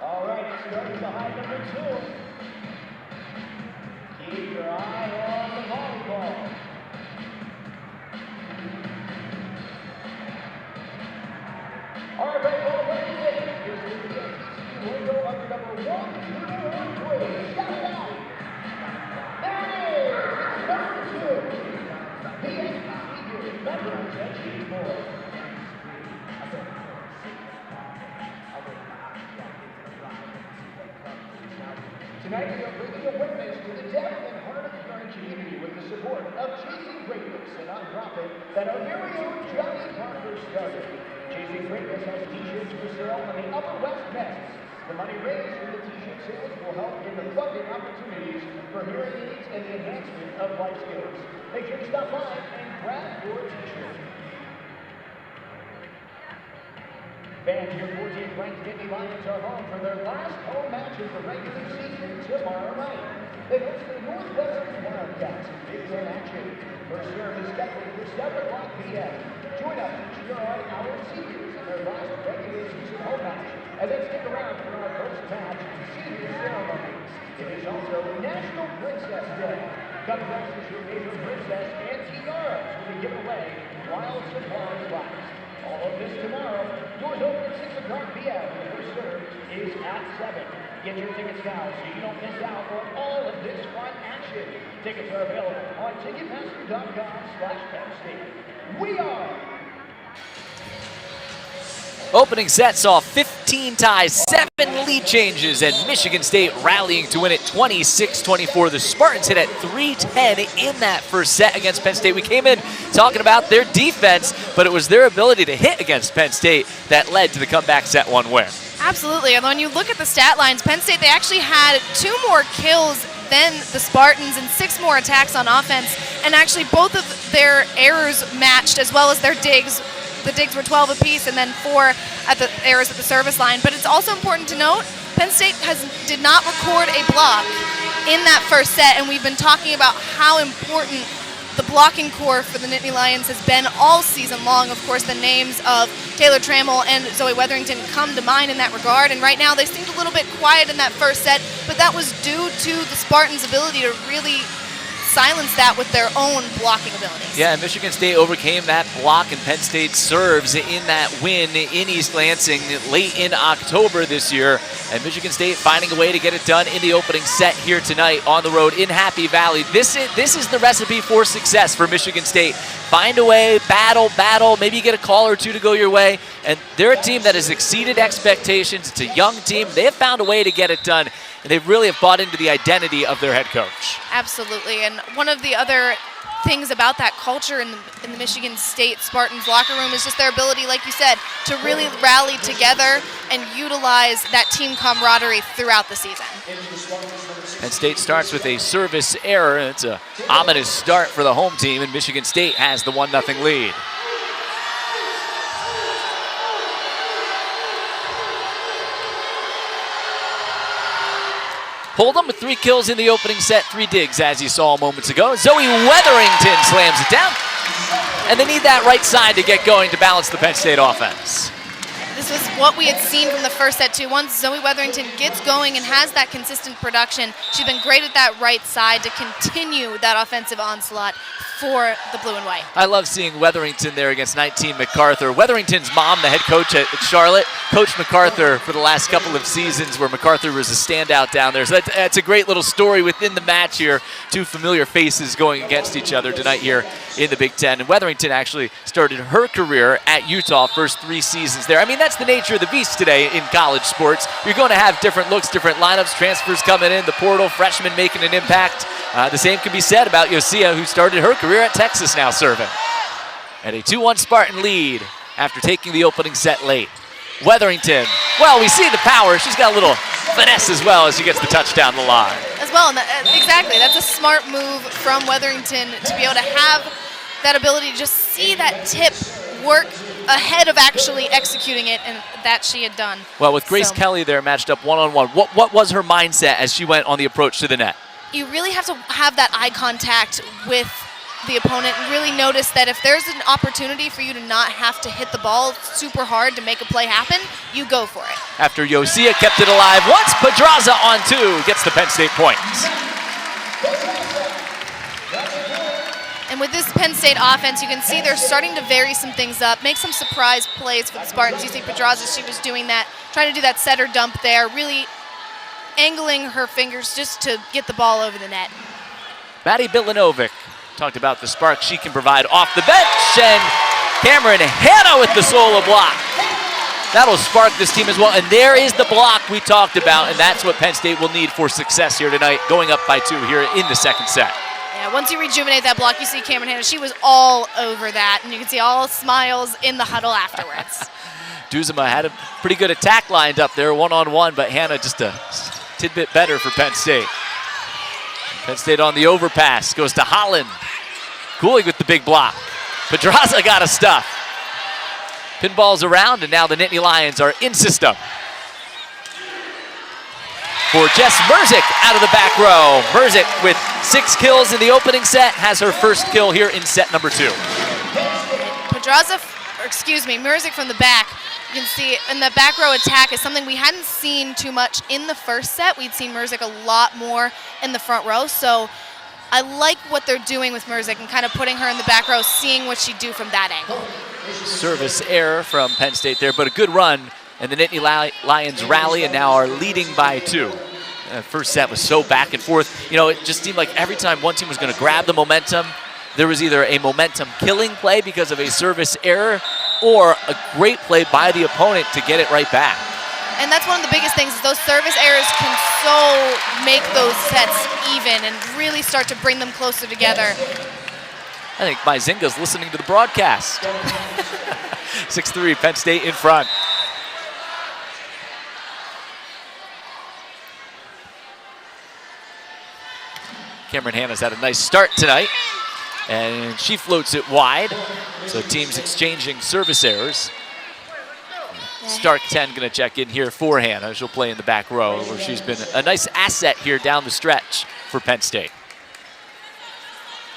All right, starting behind number 2. Keep your eye on the volleyball. All right, ball ready. Here's the VSECU logo under number 1-2-1-3. Shout it out. Hey, number 2. VSECU veterans at G4. Tonight we are bringing awareness to the deaf and hard of hearing community with the support of Chasing Greatness, a nonprofit that our very own Johnny Parker started. Chasing Greatness has t-shirts for sale on the Upper West Mess. The money raised from the t-shirt sales will help in the funding opportunities for hearing aids and the enhancement of life skills. Make sure to stop by and grab your t-shirt. Fans, your 14th ranked Nittany Lions are home for their last home match of the regular season tomorrow night. They host the Northwestern Wildcats in Big Ten action. First serve is scheduled for 7 p.m. Join us to cheer on our seniors in their last regular season home match, and then stick around for our first match senior ceremony. It is also National Princess Day. Come dress as your favorite princess, and tiaras will be given away while supplies last. All of this tomorrow. Doors open at 6 p.m. The first serve is at 7. Get your tickets now so you don't miss out on all of this fun action. Tickets are available on Ticketmaster.com/Penn State. We are. Opening set saw 15 ties, 7 lead changes, and Michigan State rallying to win it 26-24. The Spartans hit at 310 in that first set against Penn State. We came in talking about their defense, but it was their ability to hit against Penn State that led to the comeback set one win. Absolutely, and when you look at the stat lines, Penn State, they actually had 2 more kills than the Spartans and 6 more attacks on offense, and actually both of their errors matched as well as their digs. The digs were 12 apiece, and then 4 at the errors at the service line. But it's also important to note, Penn State did not record a block in that first set, and we've been talking about how important the blocking core for the Nittany Lions has been all season long. Of course, the names of Taylor Trammell and Zoe Weatherington come to mind in that regard, and right now they seemed a little bit quiet in that first set, but that was due to the Spartans' ability to really silence that with their own blocking abilities. Yeah, Michigan State overcame that block, and Penn State serves in that win in East Lansing late in October this year. And Michigan State finding a way to get it done in the opening set here tonight on the road in Happy Valley. This is the recipe for success for Michigan State. Find a way, battle, maybe you get a call or 2 to go your way. And they're a team that has exceeded expectations. It's a young team. They have found a way to get it done. And they really have bought into the identity of their head coach. Absolutely, and one of the other things about that culture in the Michigan State Spartans locker room is just their ability, like you said, to really rally together and utilize that team camaraderie throughout the season. Penn State starts with a service error. It's an ominous start for the home team, and Michigan State has the 1-0 lead. Hold'em with 3 kills in the opening set, 3 digs as you saw moments ago. Zoe Weatherington slams it down. And they need that right side to get going to balance the Penn State offense. This was what we had seen from the first set too. Once Zoe Weatherington gets going and has that consistent production, she's been great at that right side to continue that offensive onslaught for the blue and white. I love seeing Wetherington there against 19 MacArthur. Wetherington's mom, the head coach at Charlotte, coached MacArthur for the last couple of seasons where MacArthur was a standout down there. So that's a great little story within the match here. Two familiar faces going against each other tonight here in the Big Ten. And Wetherington actually started her career at Utah, first 3 seasons there. I mean, that's the nature of the beast today in college sports. You're going to have different looks, different lineups, transfers coming in, the portal, freshmen making an impact. The same can be said about Yosia, who started her career at Texas now serving. And a 2-1 Spartan lead after taking the opening set late. Wetherington, well, we see the power. She's got a little finesse as well as she gets the touchdown the line. As well, and exactly. That's a smart move from Wetherington to be able to have that ability to just see that tip work ahead of actually executing it, and that she had done. Well, with Grace Kelly there matched up one-on-one, what was her mindset as she went on the approach to the net? You really have to have that eye contact with the opponent and really notice that if there's an opportunity for you to not have to hit the ball super hard to make a play happen, you go for it. After Yosia kept it alive once, Pedraza on 2 gets the Penn State points. And with this Penn State offense, you can see they're starting to vary some things up, make some surprise plays for the Spartans. You see Pedraza, she was doing that, trying to do that setter dump there, really angling her fingers just to get the ball over the net. Maddie Bilanovic talked about the spark she can provide off the bench, and Cameron Hanna with the solo block. That'll spark this team as well, and there is the block we talked about, and that's what Penn State will need for success here tonight, going up by 2 here in the second set. Yeah, once you rejuvenate that block, you see Cameron Hanna, she was all over that, and you can see all smiles in the huddle afterwards. Duzema had a pretty good attack lined up there, one-on-one, but Hanna just a tidbit better for Penn State. Penn State on the overpass, goes to Holland. Cooling with the big block. Pedraza got a stuff. Pinballs around, and now the Nittany Lions are in system. For Jess Merzick out of the back row. Merzick with 6 kills in the opening set, has her first kill here in set number 2. Merzick from the back. You can see in the back row attack is something we hadn't seen too much in the first set. We'd seen Merzick a lot more in the front row, so I like what they're doing with Merzick and kind of putting her in the back row, seeing what she'd do from that angle. Service error from Penn State there, but a good run, and the Nittany Lions rally and now are leading by 2. First set was so back and forth. You know, it just seemed like every time one team was going to grab the momentum, there was either a momentum-killing play because of a service error or a great play by the opponent to get it right back. And that's one of the biggest things, is those service errors can so make those sets even and really start to bring them closer together. I think Myzinga's listening to the broadcast. 6-3, Penn State in front. Cameron Hanna's had a nice start tonight, and she floats it wide. So teams exchanging service errors. Stark 10 going to check in here for Hanna. She'll play in the back row, where she's been a nice asset here down the stretch for Penn State.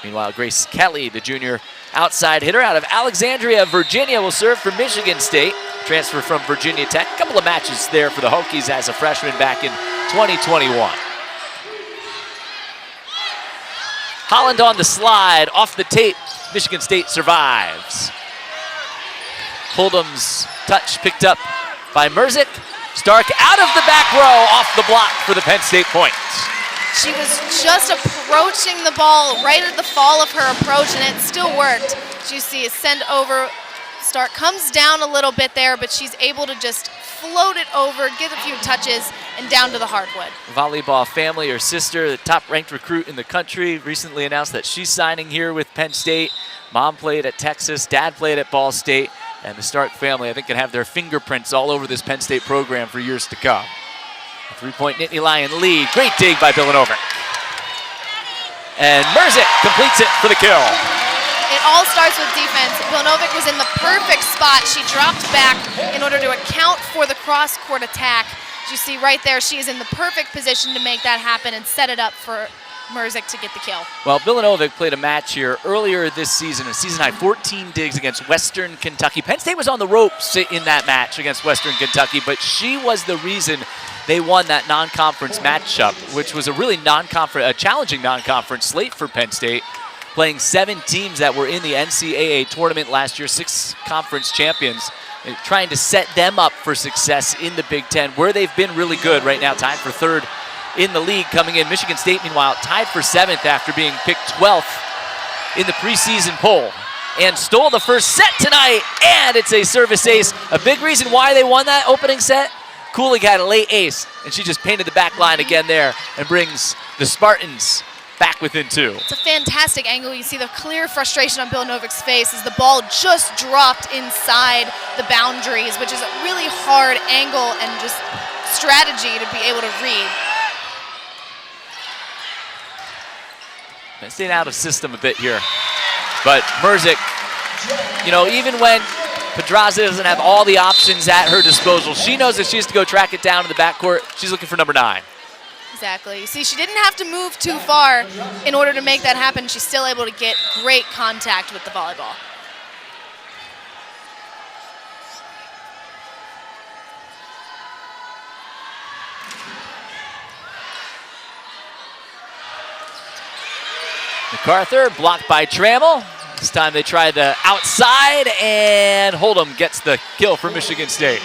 Meanwhile, Grace Kelly, the junior outside hitter out of Alexandria, Virginia, will serve for Michigan State. Transfer from Virginia Tech. A couple of matches there for the Hokies as a freshman back in 2021. Holland on the slide, off the tape. Michigan State survives. Hold'em's touch picked up by Merzick. Stark out of the back row, off the block for the Penn State point. She was just approaching the ball right at the fall of her approach, and it still worked. You see a send over. Stark comes down a little bit there, but she's able to just float it over, get a few touches, and down to the hardwood. Volleyball family, her sister, the top-ranked recruit in the country, recently announced that she's signing here with Penn State. Mom played at Texas, dad played at Ball State, and the Stark family, I think, can have their fingerprints all over this Penn State program for years to come. A 3-point Nittany Lion lead. Great dig by Bilanovic. And Merzick completes it for the kill. It all starts with defense. Bilanovic was in the perfect spot. She dropped back in order to account for the cross-court attack. As you see right there, she is in the perfect position to make that happen and set it up for Merzick to get the kill. Well, Bilanovic played a match here earlier this season, a season high 14 digs against Western Kentucky. Penn State was on the ropes in that match against Western Kentucky, but she was the reason they won that non-conference matchup, which was a really challenging non-conference slate for Penn State. playing 7 teams that were in the NCAA tournament last year, 6 conference champions, and trying to set them up for success in the Big Ten, where they've been really good right now, tied for 3rd in the league coming in. Michigan State, meanwhile, tied for 7th after being picked 12th in the preseason poll, and stole the first set tonight, and it's a service ace. A big reason why they won that opening set, Kulig had a late ace, and she just painted the back line again there and brings the Spartans back within 2. It's a fantastic angle. You see the clear frustration on Bill Novik's face as the ball just dropped inside the boundaries, which is a really hard angle and just strategy to be able to read. Staying out of system a bit here, but Merzik, you know, even when Pedraza doesn't have all the options at her disposal, she knows that she has to go track it down in the backcourt. She's looking for number 9. Exactly. See, she didn't have to move too far in order to make that happen. She's still able to get great contact with the volleyball. MacArthur blocked by Trammell. This time they try the outside, and Hold'em gets the kill for Michigan State.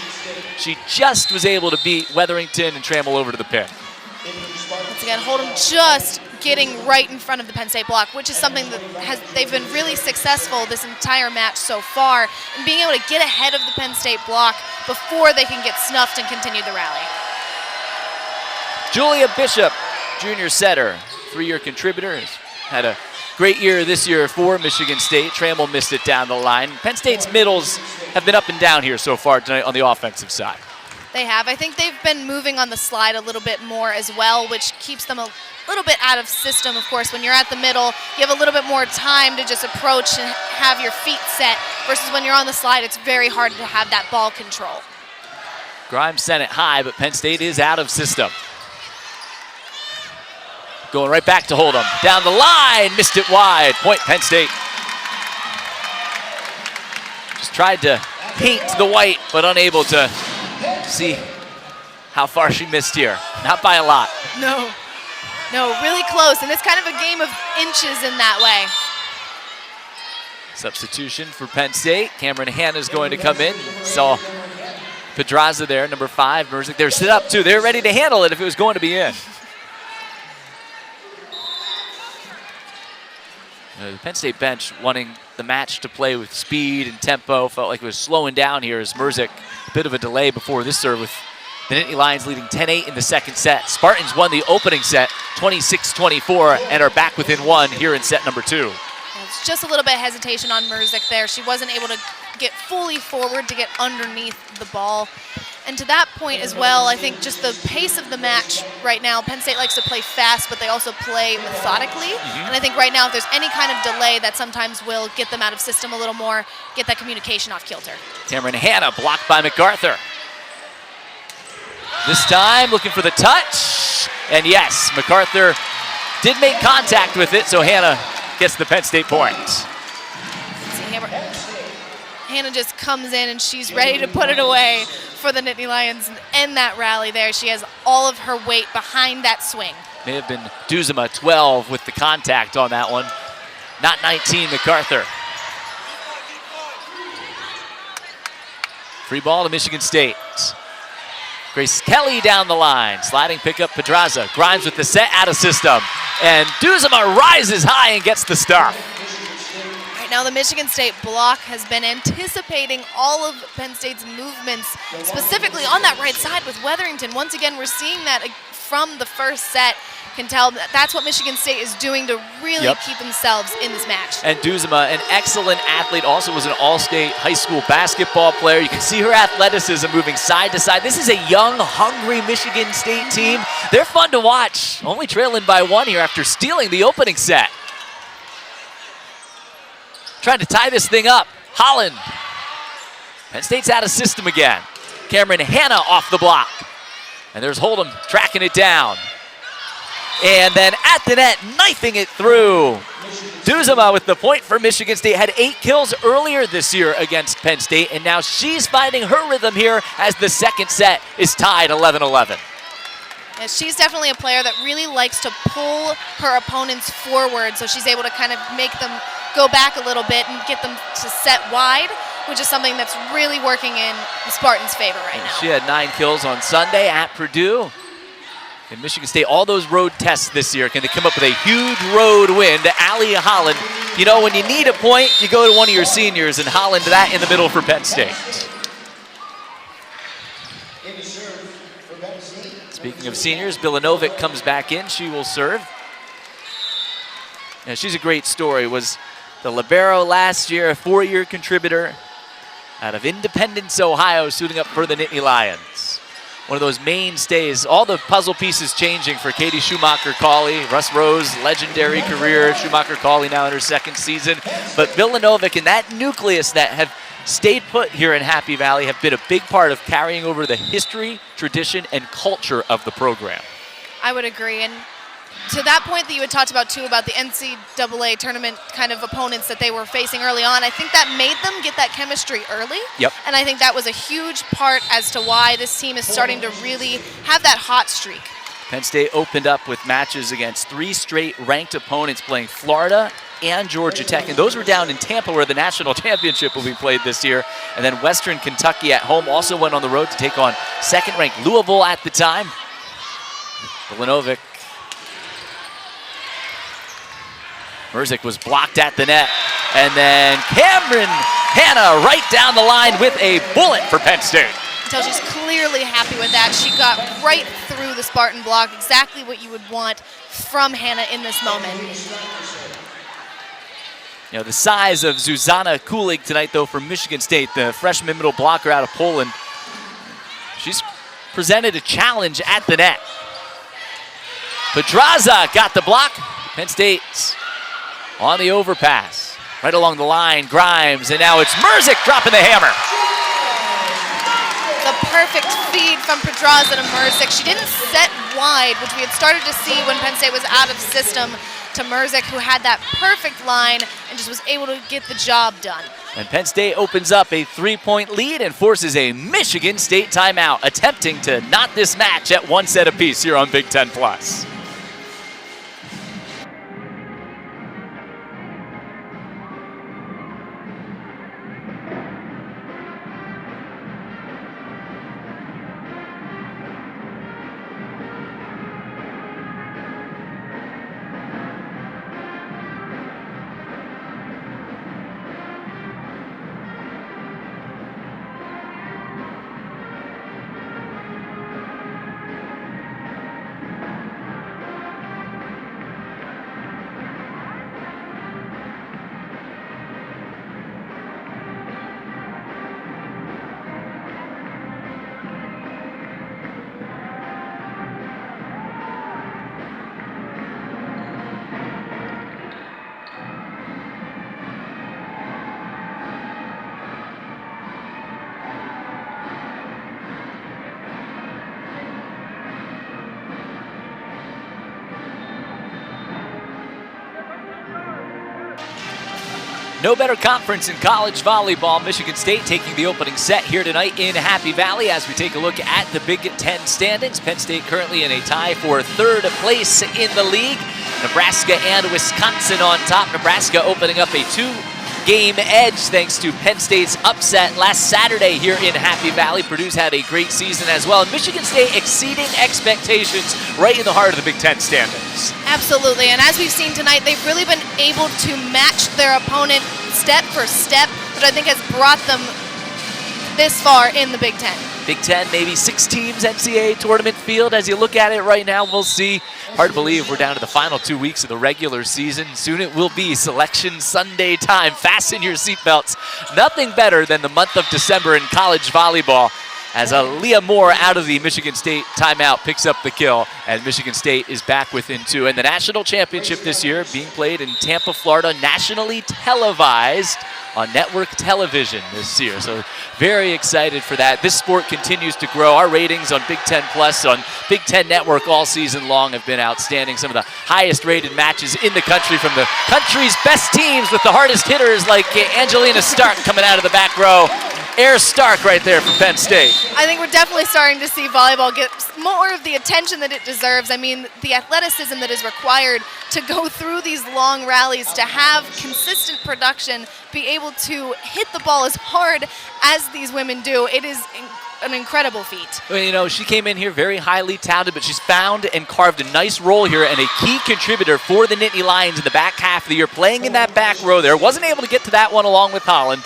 She just was able to beat Wetherington and Trammell over to the pin. Once again, Hold'em just getting right in front of the Penn State block, which is something that they've been really successful this entire match so far, in being able to get ahead of the Penn State block before they can get snuffed and continue the rally. Julia Bishop, junior setter, 3-year contributor, has had a great year this year for Michigan State. Trammell missed it down the line. Penn State's middles have been up and down here so far tonight on the offensive side. They have. I think they've been moving on the slide a little bit more as well, which keeps them a little bit out of system. Of course, when you're at the middle, you have a little bit more time to just approach and have your feet set, versus when you're on the slide, it's very hard to have that ball control. Grimes sent it high, but Penn State is out of system. Going right back to Hold'em. Down the line, missed it wide. Point Penn State. Just tried to paint the white, but unable to see how far she missed here. Not by a lot. No, really close, and it's kind of a game of inches in that way. Substitution for Penn State. Cameron Hanna's going to come in. Saw Pedraza there, number 5. Merzik there, sit up too. They're ready to handle it if it was going to be in. The Penn State bench wanting the match to play with speed and tempo. Felt like it was slowing down here as Merzik, a bit of a delay before this serve, with the Nittany Lions leading 10-8 in the second set. Spartans won the opening set 26-24 and are back within 1 here in set number 2. It's just a little bit of hesitation on Merzik there. She wasn't able to get fully forward to get underneath the ball. And to that point as well, I think just the pace of the match right now, Penn State likes to play fast, but they also play methodically. And I think right now, if there's any kind of delay, that sometimes will get them out of system a little more, get that communication off kilter. Cameron Hanna blocked by MacArthur. This time looking for the touch. And yes, MacArthur did make contact with it, so Hanna gets the Penn State point. Hanna just comes in and she's ready to put it away for the Nittany Lions and end that rally there. She has all of her weight behind that swing. May have been Duzema, 12 with the contact on that one. Not 19, MacArthur. Free ball to Michigan State. Grace Kelly down the line. Sliding pickup Pedraza. Grimes with the set out of system. And Duzema rises high and gets the stop. Now the Michigan State block has been anticipating all of Penn State's movements, specifically on that right side with Wetherington. Once again, we're seeing that from the first set. Can tell that's what Michigan State is doing to really keep themselves in this match. And Duzema, an excellent athlete, also was an all-state high school basketball player. You can see her athleticism moving side to side. This is a young, hungry Michigan State team. They're fun to watch. Only trailing by 1 here after stealing the opening set. Trying to tie this thing up. Holland. Penn State's out of system again. Cameron Hanna off the block. And there's Hold'em tracking it down. And then at the net, knifing it through. Duzema with the point for Michigan State. Had 8 kills earlier this year against Penn State, and now she's finding her rhythm here as the second set is tied 11-11. Yeah, she's definitely a player that really likes to pull her opponents forward, so she's able to kind of make them go back a little bit and get them to set wide, which is something that's really working in the Spartans' favor right now. She had 9 kills on Sunday at Purdue. And Michigan State, all those road tests this year, can they come up with a huge road win to Allie Holland? You know, when you need a point, you go to one of your seniors, and Holland that in the middle for Penn State. Speaking of seniors, Bilanovic comes back in. She will serve. Yeah, she's a great story. Was the libero last year, a 4-year contributor out of Independence, Ohio, suiting up for the Nittany Lions. One of those mainstays, all the puzzle pieces changing for Katie Schumacher-Cawley. Russ Rose, legendary career. Schumacher-Cawley now in her 2nd season. But Bilanovic and that nucleus that have stayed put here in Happy Valley have been a big part of carrying over the history, tradition, and culture of the program. I would agree. And to that point that you had talked about, too, about the NCAA tournament kind of opponents that they were facing early on, I think that made them get that chemistry early. Yep. And I think that was a huge part as to why this team is starting to really have that hot streak. Penn State opened up with matches against 3 straight ranked opponents, playing Florida and Georgia Tech, and those were down in Tampa where the national championship will be played this year. And then Western Kentucky at home also went on the road to take on 2nd-ranked Louisville at the time. Bilanovic. Merzik was blocked at the net. And then Cameron Hanna right down the line with a bullet for Penn State. Until she's clearly happy with that. She got right through the Spartan block, exactly what you would want from Hanna in this moment. You know, the size of Zuzana Kulig tonight, though, from Michigan State, the freshman middle blocker out of Poland. She's presented a challenge at the net. Pedraza got the block. Penn State's on the overpass. Right along the line, Grimes, and now it's Merzik dropping the hammer. The perfect feed from Pedraza to Merzik. She didn't set wide, which we had started to see when Penn State was out of system, to Merzik, who had that perfect line and just was able to get the job done. And Penn State opens up a 3-point lead and forces a Michigan State timeout, attempting to knot this match at 1 set apiece here on Big Ten Plus. No better conference in college volleyball. Michigan State taking the opening set here tonight in Happy Valley as we take a look at the Big Ten standings. Penn State currently in a tie for 3rd place in the league. Nebraska and Wisconsin on top. Nebraska opening up a 2-game edge thanks to Penn State's upset last Saturday here in Happy Valley. Purdue's had a great season as well. And Michigan State exceeding expectations right in the heart of the Big Ten standings. Absolutely, and as we've seen tonight, they've really been able to match their opponent step for step, which I think has brought them this far in the Big Ten. Big Ten, maybe 6 teams NCAA tournament field. As you look at it right now, we'll see. Hard to believe we're down to the final 2 weeks of the regular season. Soon it will be Selection Sunday time. Fasten your seatbelts. Nothing better than the month of December in college volleyball, as Leah Moore out of the Michigan State timeout picks up the kill, and Michigan State is back within 2. And the national championship this year being played in Tampa, Florida, nationally televised on network television this year. So very excited for that. This sport continues to grow. Our ratings on Big Ten Plus, on Big Ten Network all season long have been outstanding. Some of the highest rated matches in the country from the country's best teams with the hardest hitters like Angelina Stark coming out of the back row. Air Stark right there for Penn State. I think we're definitely starting to see volleyball get more of the attention that it deserves. I mean, the athleticism that is required to go through these long rallies, to have consistent production, be able to hit the ball as hard as these women do, it is an incredible feat. Well, you know, she came in here very highly touted, but she's found and carved a nice role here and a key contributor for the Nittany Lions in the back half of the year, playing in that back row there. Wasn't able to get to that one along with Holland,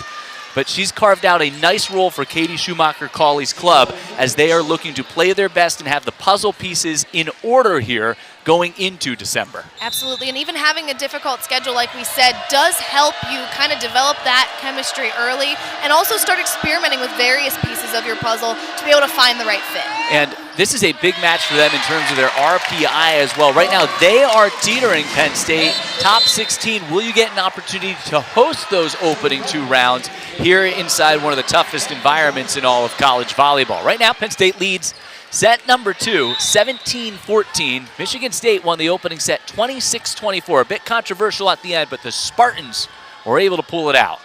but she's carved out a nice role for Katie Schumacher-Cawley's club as they are looking to play their best and have the puzzle pieces in order here going into December. Absolutely, and even having a difficult schedule, like we said, does help you kind of develop that chemistry early and also start experimenting with various pieces of your puzzle to be able to find the right fit. And this is a big match for them in terms of their RPI as well. Right now, they are teetering Penn State. Top 16, will you get an opportunity to host those opening 2 rounds here inside one of the toughest environments in all of college volleyball? Right now, Penn State leads set number 2, 17-14. Michigan State won the opening set 26-24. A bit controversial at the end, but the Spartans were able to pull it out.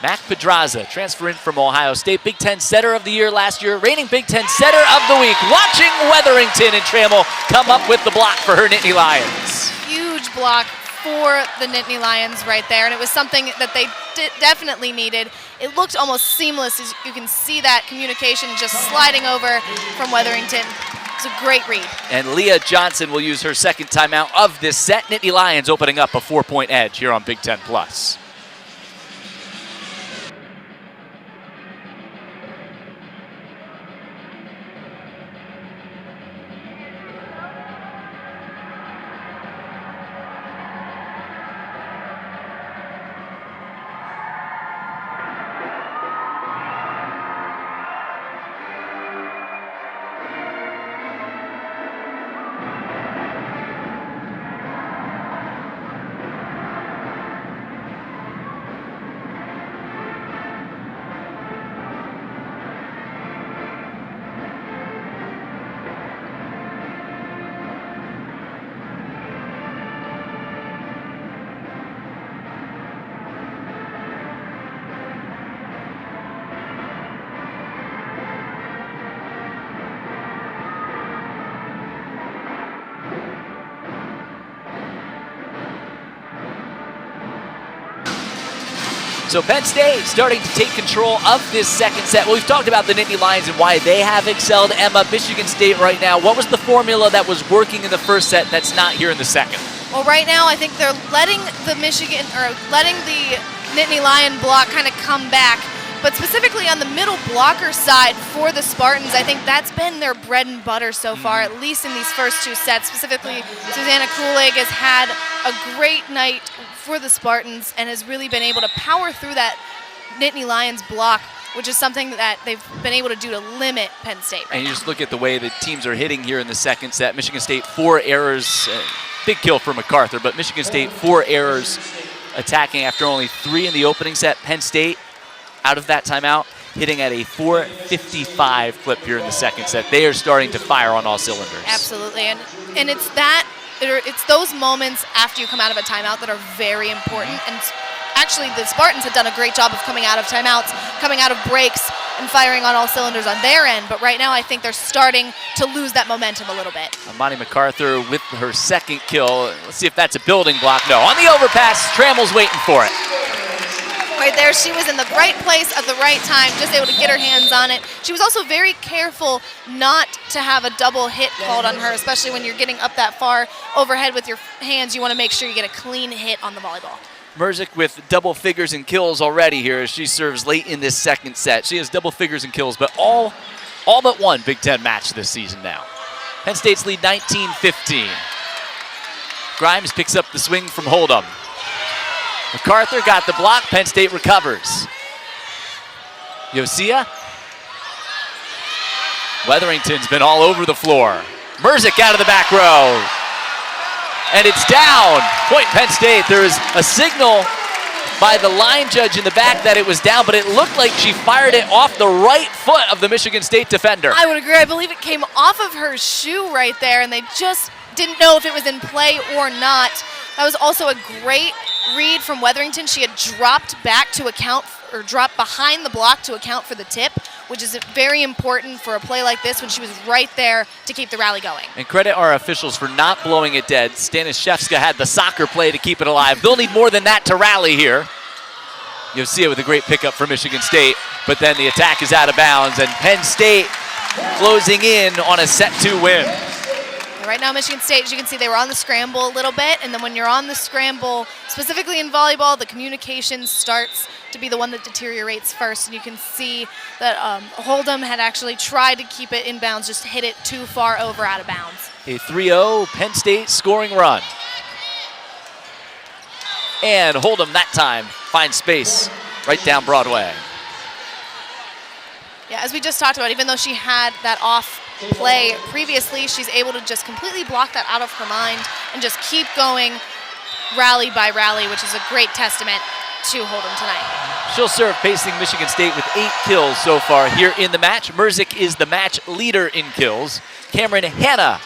Mac Pedraza, transferring from Ohio State, Big Ten setter of the year last year, reigning Big Ten setter of the week. Watching Wetherington and Trammell come up with the block for her Nittany Lions. Huge block for the Nittany Lions right there, and it was something that they definitely needed. It looked almost seamless as you can see that communication just sliding over from Wetherington. It's a great read. And Leah Johnson will use her second timeout of this set. Nittany Lions opening up a 4-point edge here on Big Ten Plus. So Penn State starting to take control of this second set. Well, we've talked about the Nittany Lions and why they have excelled. Emma, Michigan State right now, what was the formula that was working in the first set that's not here in the second? Well, right now I think they're letting the Nittany Lion block kind of come back. But specifically on the middle blocker side for the Spartans, I think that's been their bread and butter so far, at least in these first 2 sets. Specifically, Susanna Kulig has had a great night for the Spartans and has really been able to power through that Nittany Lions block, which is something that they've been able to do to limit Penn State right And you now. just look at the way the teams are hitting here in the second set. Michigan State 4 errors, big kill for MacArthur, but Michigan State 4 errors attacking after only 3 in the opening set. Penn State, out of that timeout, hitting at a 455 clip here in the second set. They are starting to fire on all cylinders. Absolutely, and it's those moments after you come out of a timeout that are very important. And actually, the Spartans have done a great job of coming out of timeouts, coming out of breaks, and firing on all cylinders on their end. But right now, I think they're starting to lose that momentum a little bit. Amani MacArthur with her second kill. Let's see if that's a building block. No, on the overpass, Trammell's waiting for it. Right there, she was in the right place at the right time, just able to get her hands on it. She was also very careful not to have a double hit called on her, especially when you're getting up that far overhead with your hands. You want to make sure you get a clean hit on the volleyball. Merzik with double figures in kills already here as she serves late in this second set. She has double figures in kills, but all but one Big Ten match this season now. Penn State's lead 19-15. Grimes picks up the swing from Hold'em. MacArthur got the block. Penn State recovers. Yosia. Wetherington's been all over the floor. Merzik out of the back row. And it's down. Point Penn State. There is a signal by the line judge in the back that it was down, but it looked like she fired it off the right foot of the Michigan State defender. I would agree. I believe it came off of her shoe right there, and they just didn't know if it was in play or not. That was also a great read from Weatherington. She had dropped back to account, or dropped behind the block to account for the tip, which is very important for a play like this when she was right there to keep the rally going. And credit our officials for not blowing it dead. Staniszewska had the soccer play to keep it alive. They'll need more than that to rally here. You'll see it with a great pickup for Michigan State, but then the attack is out of bounds, and Penn State closing in on a set 2 win. Right now, Michigan State, as you can see, they were on the scramble a little bit, and then when you're on the scramble, specifically in volleyball, the communication starts to be the one that deteriorates first, and you can see that Hold'em had actually tried to keep it in bounds, just hit it too far over out of bounds. A 3-0 Penn State scoring run. And Hold'em that time finds space right down Broadway. Yeah, as we just talked about, even though she had that off play previously, she's able to just completely block that out of her mind and just keep going rally by rally, which is a great testament to Hold'em tonight. She'll serve facing Michigan State with 8 kills so far here in the match. Merzik is the match leader in kills. Cameron Hanna.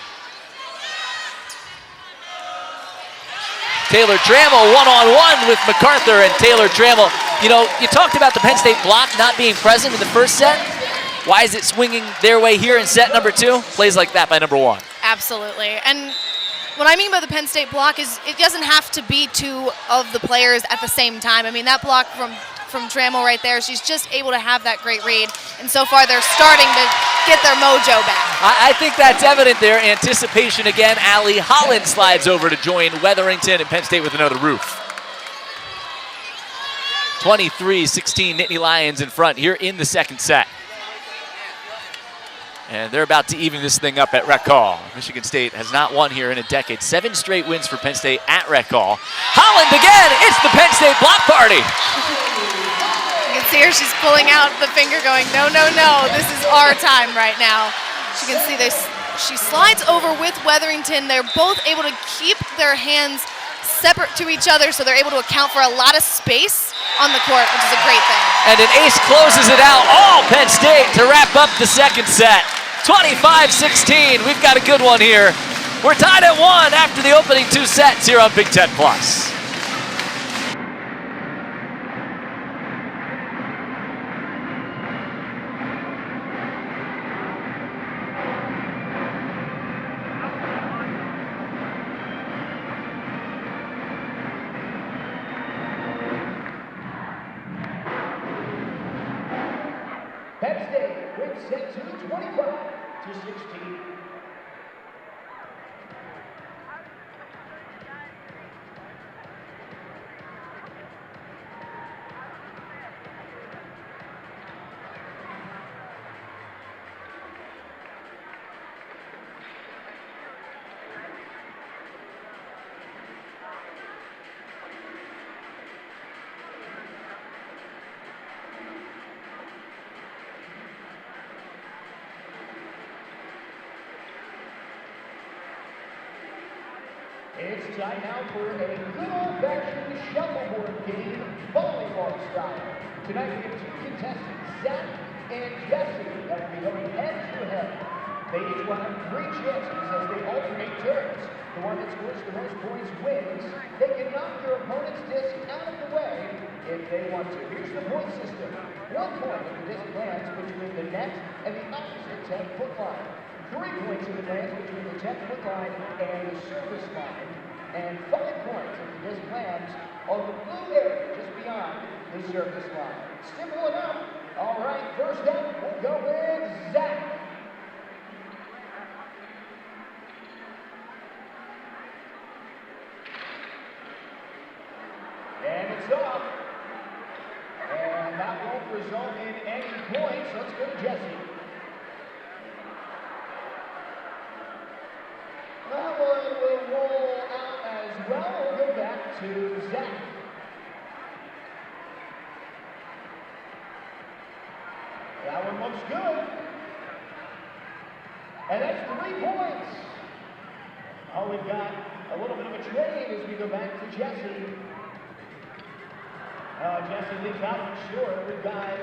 Taylor Trammell one-on-one with MacArthur, and Taylor Trammell, you know, you talked about the Penn State block not being present in the first set. Why is it swinging their way here in set number 2? Plays like that by number 1. Absolutely. And what I mean by the Penn State block is it doesn't have to be 2 of the players at the same time. I mean, that block from Trammell right there, she's just able to have that great read. And so far, they're starting to get their mojo back. I think that's evident there. Anticipation again. Allie Holland slides over to join Weatherington, and Penn State with another roof. 23-16, Nittany Lions in front here in the second set. And they're about to even this thing up at Rec Hall. Michigan State has not won here in a decade. 7 straight wins for Penn State at Rec Hall. Holland again, it's the Penn State block party. You can see her, she's pulling out the finger going, no, no, no, this is our time right now. You can see she slides over with Weatherington. They're both able to keep their hands separate to each other, so they're able to account for a lot of space on the court, which is a great thing. And an ace closes it out, all Penn State to wrap up the second set. 25-16, we've got a good one here. We're tied at 1 after the opening 2 sets here on Big Ten Plus. Penn State wins set 2, 25-16. It's time now for a good old-fashioned shuffleboard game, volleyball style. Tonight we have 2 contestants, Zach and Jesse, that will be going head-to-head. They each will have 3 chances as they alternate turns. The one that scores the most points wins. They can knock their opponent's disc out of the way if they want to. Here's the point system. 1 point if the disc lands between the net and the opposite 10-foot line. 3 points if it lands between the 10-foot line and the service line. And 5 points if the disc lands on the blue area just beyond the service line. Simple enough. All right, first up, we'll go with Zach. And it's off. And that won't result in any points. Let's go to Jesse. That one will roll out as well. We'll go back to Zach. That one looks good. And that's 3 points. Oh, we've got a little bit of a trade as we go back to Jesse. Jesse leaves out one short. We've got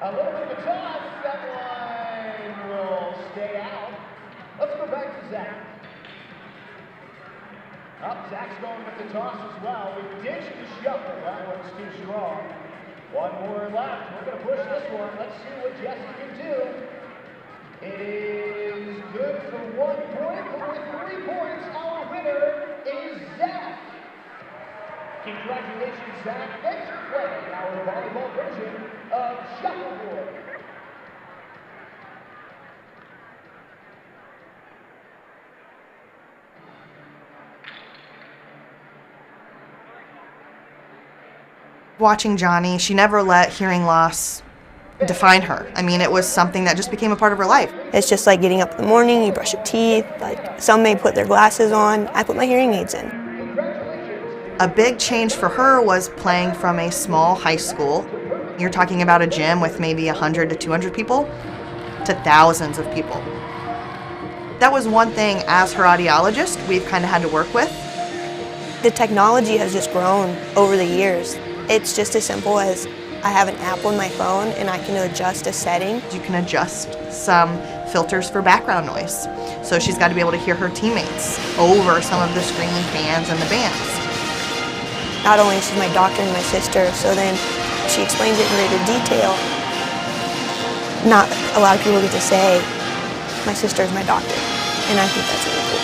a little bit of a toss. That one will stay out. Let's go back to Zach. Up, Zach's going with the toss as well. We ditched the shuffle. That one's too strong. One more left. We're going to push this one. Let's see what Jesse can do. It is good for 1 point, but with 3 points, our winner is Zach. Congratulations, Zach. Thanks for playing our volleyball version of shuffleboard. Watching Johnny, she never let hearing loss define her. I mean, it was something that just became a part of her life. It's just like getting up in the morning, you brush your teeth, like some may put their glasses on, I put my hearing aids in. A big change for her was playing from a small high school. You're talking about a gym with maybe 100 to 200 people to thousands of people. That was one thing as her audiologist we've kind of had to work with. The technology has just grown over the years. It's just as simple as I have an app on my phone and I can adjust a setting. You can adjust some filters for background noise. So she's got to be able to hear her teammates over some of the screaming fans and the bands. Not only is she my doctor and my sister, so then she explains it in greater detail. Not a lot of people get to say, my sister is my doctor, and I think that's really cool.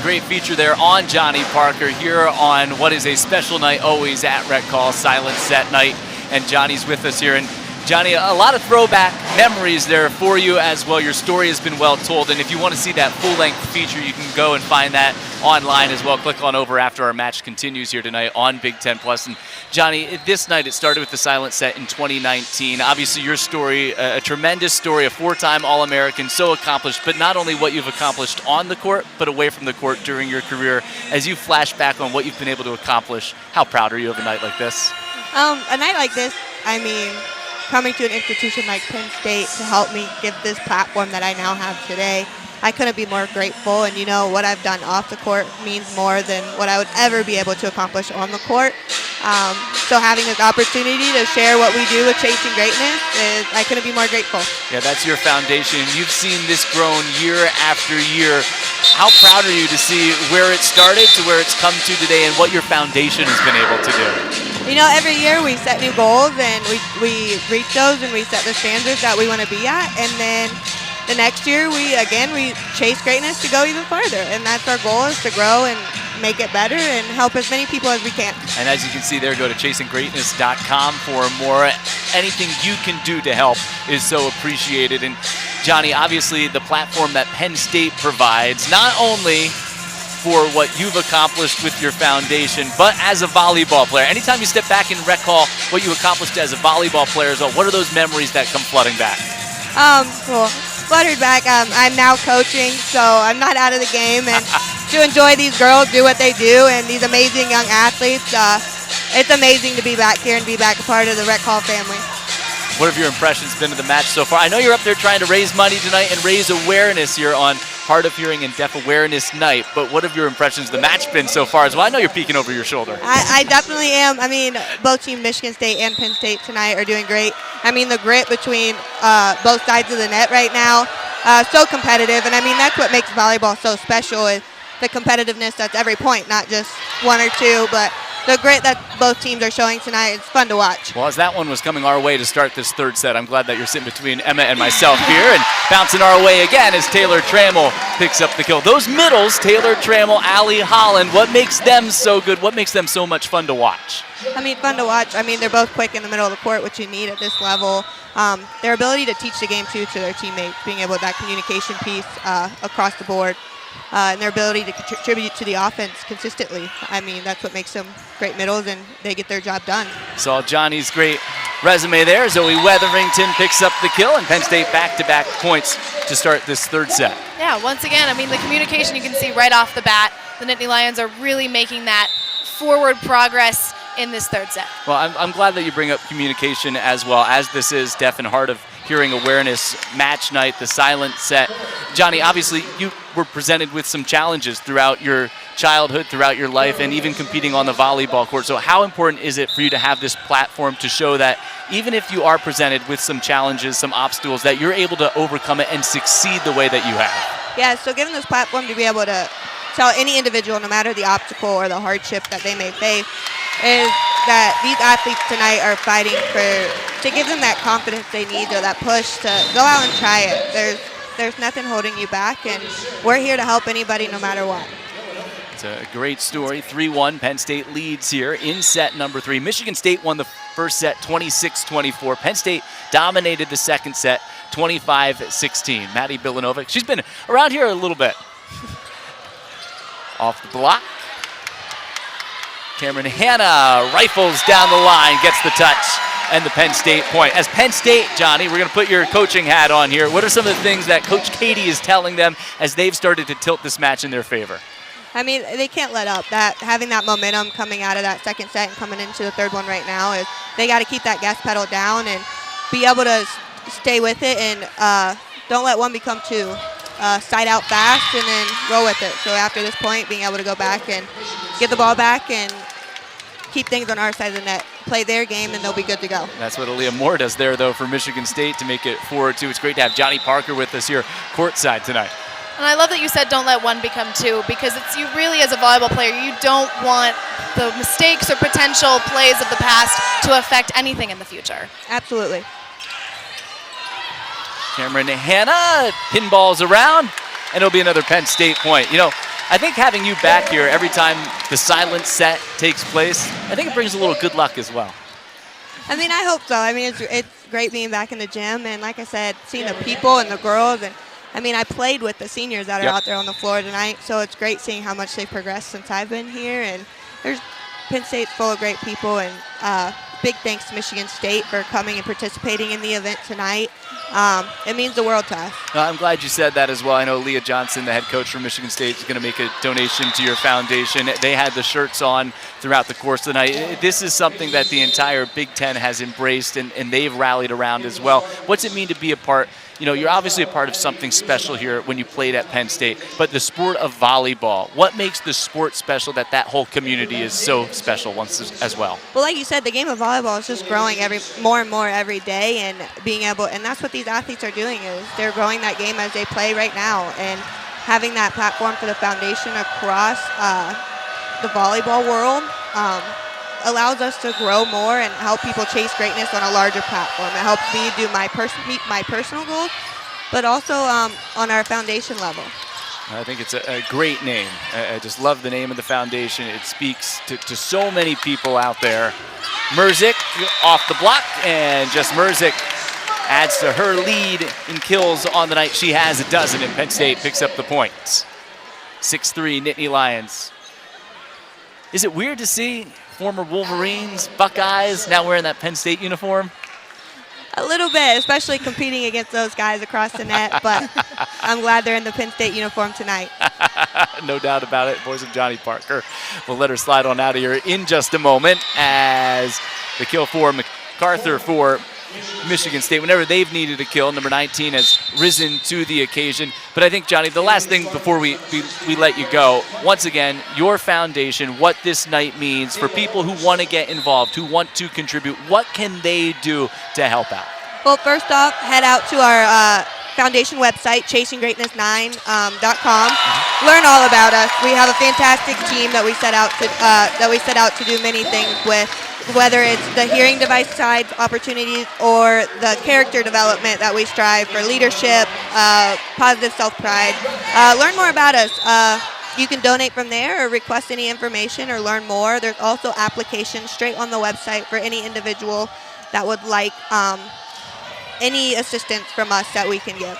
Great feature there on Johnny Parker here on what is a special night always at Rec Hall, Silent Set Night, and Johnny's with us here. And Johnny, a lot of throwback memories there for you as well. Your story has been well told, and if you want to see that full-length feature, you can go and find that online as well. Click on over after our match continues here tonight on Big Ten Plus. And Johnny, this night it started with the Silent Set in 2019. Obviously your story, a tremendous story, a 4-time All-American, so accomplished, but not only what you've accomplished on the court, but away from the court during your career. As you flash back on what you've been able to accomplish, how proud are you of a night like this? A night like this, I mean, coming to an institution like Penn State to help me give this platform that I now have today, I couldn't be more grateful. And you know, what I've done off the court means more than what I would ever be able to accomplish on the court. So having this opportunity to share what we do with Chasing Greatness, I couldn't be more grateful. Yeah, that's your foundation. You've seen this grown year after year. How proud are you to see where it started to where it's come to today and what your foundation has been able to do? You know, every year we set new goals and we reach those and we set the standards that we want to be at. And then the next year we chase greatness to go even farther. And that's our goal, is to grow and make it better and help as many people as we can. And as you can see there, go to chasinggreatness.com for more. Anything you can do to help is so appreciated. And Johnny, obviously the platform that Penn State provides, not only for what you've accomplished with your foundation, but as a volleyball player. Anytime you step back in Rec Hall, what you accomplished as a volleyball player as well, what are those memories that come flooding back? Well, fluttered back, I'm now coaching, so I'm not out of the game, and to enjoy these girls do what they do and these amazing young athletes, it's amazing to be back here and be back a part of the Rec Hall family. What have your impressions been of the match so far? I know you're up there trying to raise money tonight and raise awareness here on Hard of Hearing and Deaf Awareness Night, but what have your impressions of the match been so far as well? I know you're peeking over your shoulder. I definitely am. I mean, both Team Michigan State and Penn State tonight are doing great. I mean, the grit between both sides of the net right now, so competitive, and I mean, that's what makes volleyball so special, is the competitiveness that's every point, not just one or two, but the grit that both teams are showing tonight. It's fun to watch. Well, as that one was coming our way to start this third set, I'm glad that you're sitting between Emma and myself here, and bouncing our way again as Taylor Trammell picks up the kill. Those middles, Taylor Trammell, Allie Holland, what makes them so good? What makes them so much fun to watch? I mean, fun to watch. I mean, they're both quick in the middle of the court, which you need at this level. Their ability to teach the game, too, to their teammates, being able to that communication piece across the board. And their ability to contribute to the offense consistently. I mean, that's what makes them great middles, and they get their job done. Saw Johnny's great resume there. Zoe Weatherington picks up the kill, and Penn State back-to-back points to start this third set. Yeah, once again, I mean, the communication you can see right off the bat. The Nittany Lions are really making that forward progress in this third set. Well, I'm glad that you bring up communication as well, as this is Deaf and Hard of hearing awareness match night, the silent set. Johnny, obviously you were presented with some challenges throughout your childhood, throughout your life, and even competing on the volleyball court. So how important is it for you to have this platform to show that even if you are presented with some challenges, some obstacles, that you're able to overcome it and succeed the way that you have? Yeah, so given this platform to be able to tell any individual, no matter the obstacle or the hardship that they may face, is that these athletes tonight are fighting to give them that confidence they need or that push to go out and try it. There's nothing holding you back, and we're here to help anybody no matter what. It's a great story. 3-1, Penn State leads here in set number 3. Michigan State won the first set 26-24. Penn State dominated the second set 25-16. Maddie Bilanovic, she's been around here a little bit. Off the block. Cameron Hanna rifles down the line, gets the touch, and the Penn State point. As Penn State, Johnny, we're going to put your coaching hat on here. What are some of the things that Coach Katie is telling them as they've started to tilt this match in their favor? I mean, they can't let up. Having that momentum coming out of that second set and coming into the third one right now, is they got to keep that gas pedal down and be able to stay with it, and don't let one become two. Side out fast and then roll with it. So after this point, being able to go back and get the ball back and keep things on our side of the net, play their game, and they'll be good to go. That's what Aaliyah Moore does there, though, for Michigan State to make it 4-2. It's great to have Johnny Parker with us here courtside tonight. And I love that you said don't let one become two, because it's you really, as a volleyball player, you don't want the mistakes or potential plays of the past to affect anything in the future. Absolutely. Cameron Hanna pinballs around, and it'll be another Penn State point. You know, I think having you back here every time the silent set takes place, I think it brings a little good luck as well. I mean, I hope so. I mean, it's great being back in the gym, and like I said, seeing the people and the girls, and I mean, I played with the seniors that are out there on the floor tonight, so it's great seeing how much they've progressed since I've been here, and Penn State's full of great people, and big thanks to Michigan State for coming and participating in the event tonight. It means the world to us. I'm glad you said that as well. I know Leah Johnson, the head coach from Michigan State, is going to make a donation to your foundation. They had the shirts on throughout the course of the night. This is something that the entire Big Ten has embraced, and they've rallied around as well. What's it mean to be a part? You know, you're obviously a part of something special here when you played at Penn State, but the sport of volleyball, what makes the sport special that whole community is so special as well? Well, like you said, the game of volleyball is just growing more and more every day, and being able, and that's what these athletes are doing, is they're growing that game as they play right now, and having that platform for the foundation across the volleyball world allows us to grow more and help people chase greatness on a larger platform. It helps me do meet my personal goals, but also on our foundation level. I think it's a great name. I just love the name of the foundation. It speaks to so many people out there. Merzik off the block, and just Merzik adds to her lead in kills on the night. She has a dozen, and Penn State picks up the points. 6-3 Nittany Lions. Is it weird to see former Wolverines, Buckeyes, now wearing that Penn State uniform? A little bit, especially competing against those guys across the net, but I'm glad they're in the Penn State uniform tonight. No doubt about it. Boys of Johnny Parker. We'll let her slide on out of here in just a moment as the kill for MacArthur for Michigan State. Whenever they've needed a kill, number 19 has risen to the occasion. But I think, Johnny, the last thing before we let you go, once again, your foundation, what this night means for people who want to get involved, who want to contribute, what can they do to help out? Well, first off, head out to our foundation website, chasinggreatness9.com. Learn all about us. We have a fantastic team that we set out to do many things with, whether it's the hearing device side opportunities or the character development that we strive for, leadership, positive self-pride. Learn more about us. You can donate from there or request any information or learn more. There's also applications straight on the website for any individual that would like any assistance from us that we can give.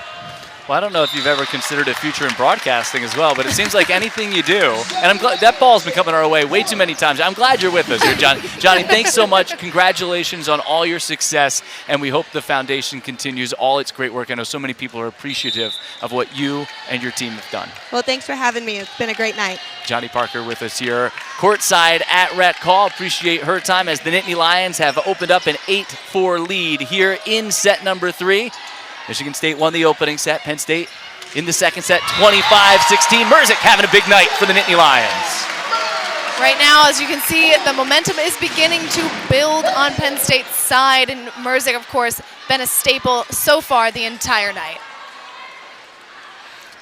Well, I don't know if you've ever considered a future in broadcasting as well, but it seems like anything you do, and I'm glad that ball's been coming our way way too many times. I'm glad you're with us here, Johnny. Johnny, thanks so much. Congratulations on all your success, and we hope the foundation continues all its great work. I know so many people are appreciative of what you and your team have done. Well, thanks for having me. It's been a great night. Johnny Parker with us here courtside at Rec Hall. Appreciate her time as the Nittany Lions have opened up an 8-4 lead here in set number 3. Michigan State won the opening set. Penn State in the second set, 25-16. Merzick having a big night for the Nittany Lions. Right now, as you can see, the momentum is beginning to build on Penn State's side, and Merzick, of course, been a staple so far the entire night.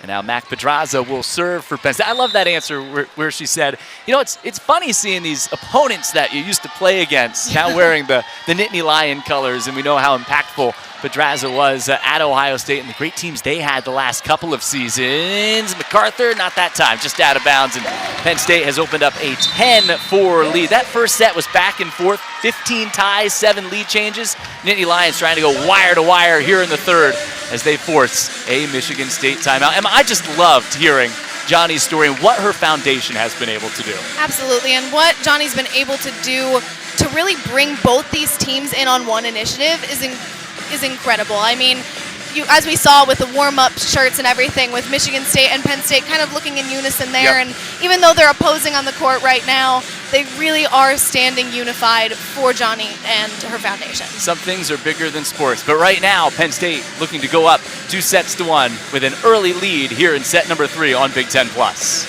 And now Mac Pedraza will serve for Penn State. I love that answer where she said, you know, it's funny seeing these opponents that you used to play against now wearing the Nittany Lion colors, and we know how impactful Pedraza was at Ohio State and the great teams they had the last couple of seasons. MacArthur, not that time, just out of bounds, and Penn State has opened up a 10-4 lead. That first set was back and forth, 15 ties, 7 lead changes. Nittany Lions trying to go wire to wire here in the third as they force a Michigan State timeout. Emma, I just loved hearing Johnny's story and what her foundation has been able to do. Absolutely, and what Johnny's been able to do to really bring both these teams in on one initiative is incredible. I mean, as we saw with the warm-up shirts and everything, with Michigan State and Penn State kind of looking in unison there, Yep. and even though they're opposing on the court right now, they really are standing unified for Johnny and her foundation. Some things are bigger than sports, but right now, Penn State looking to go up 2-1 with an early lead here in set number 3 on Big Ten Plus.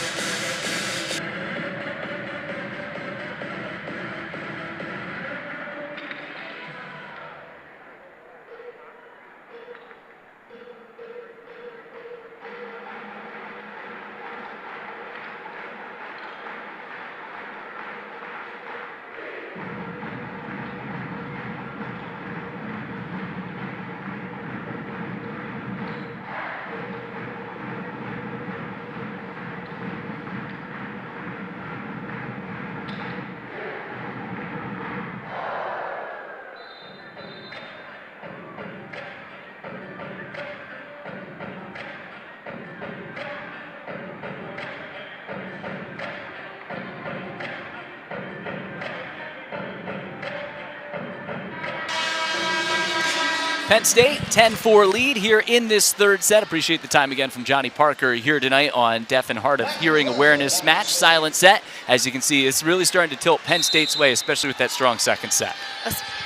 Penn State, 10-4 lead here in this third set. Appreciate the time again from Johnny Parker here tonight on Deaf and Hard of Hearing Awareness match. Silent set. As you can see, it's really starting to tilt Penn State's way, especially with that strong second set.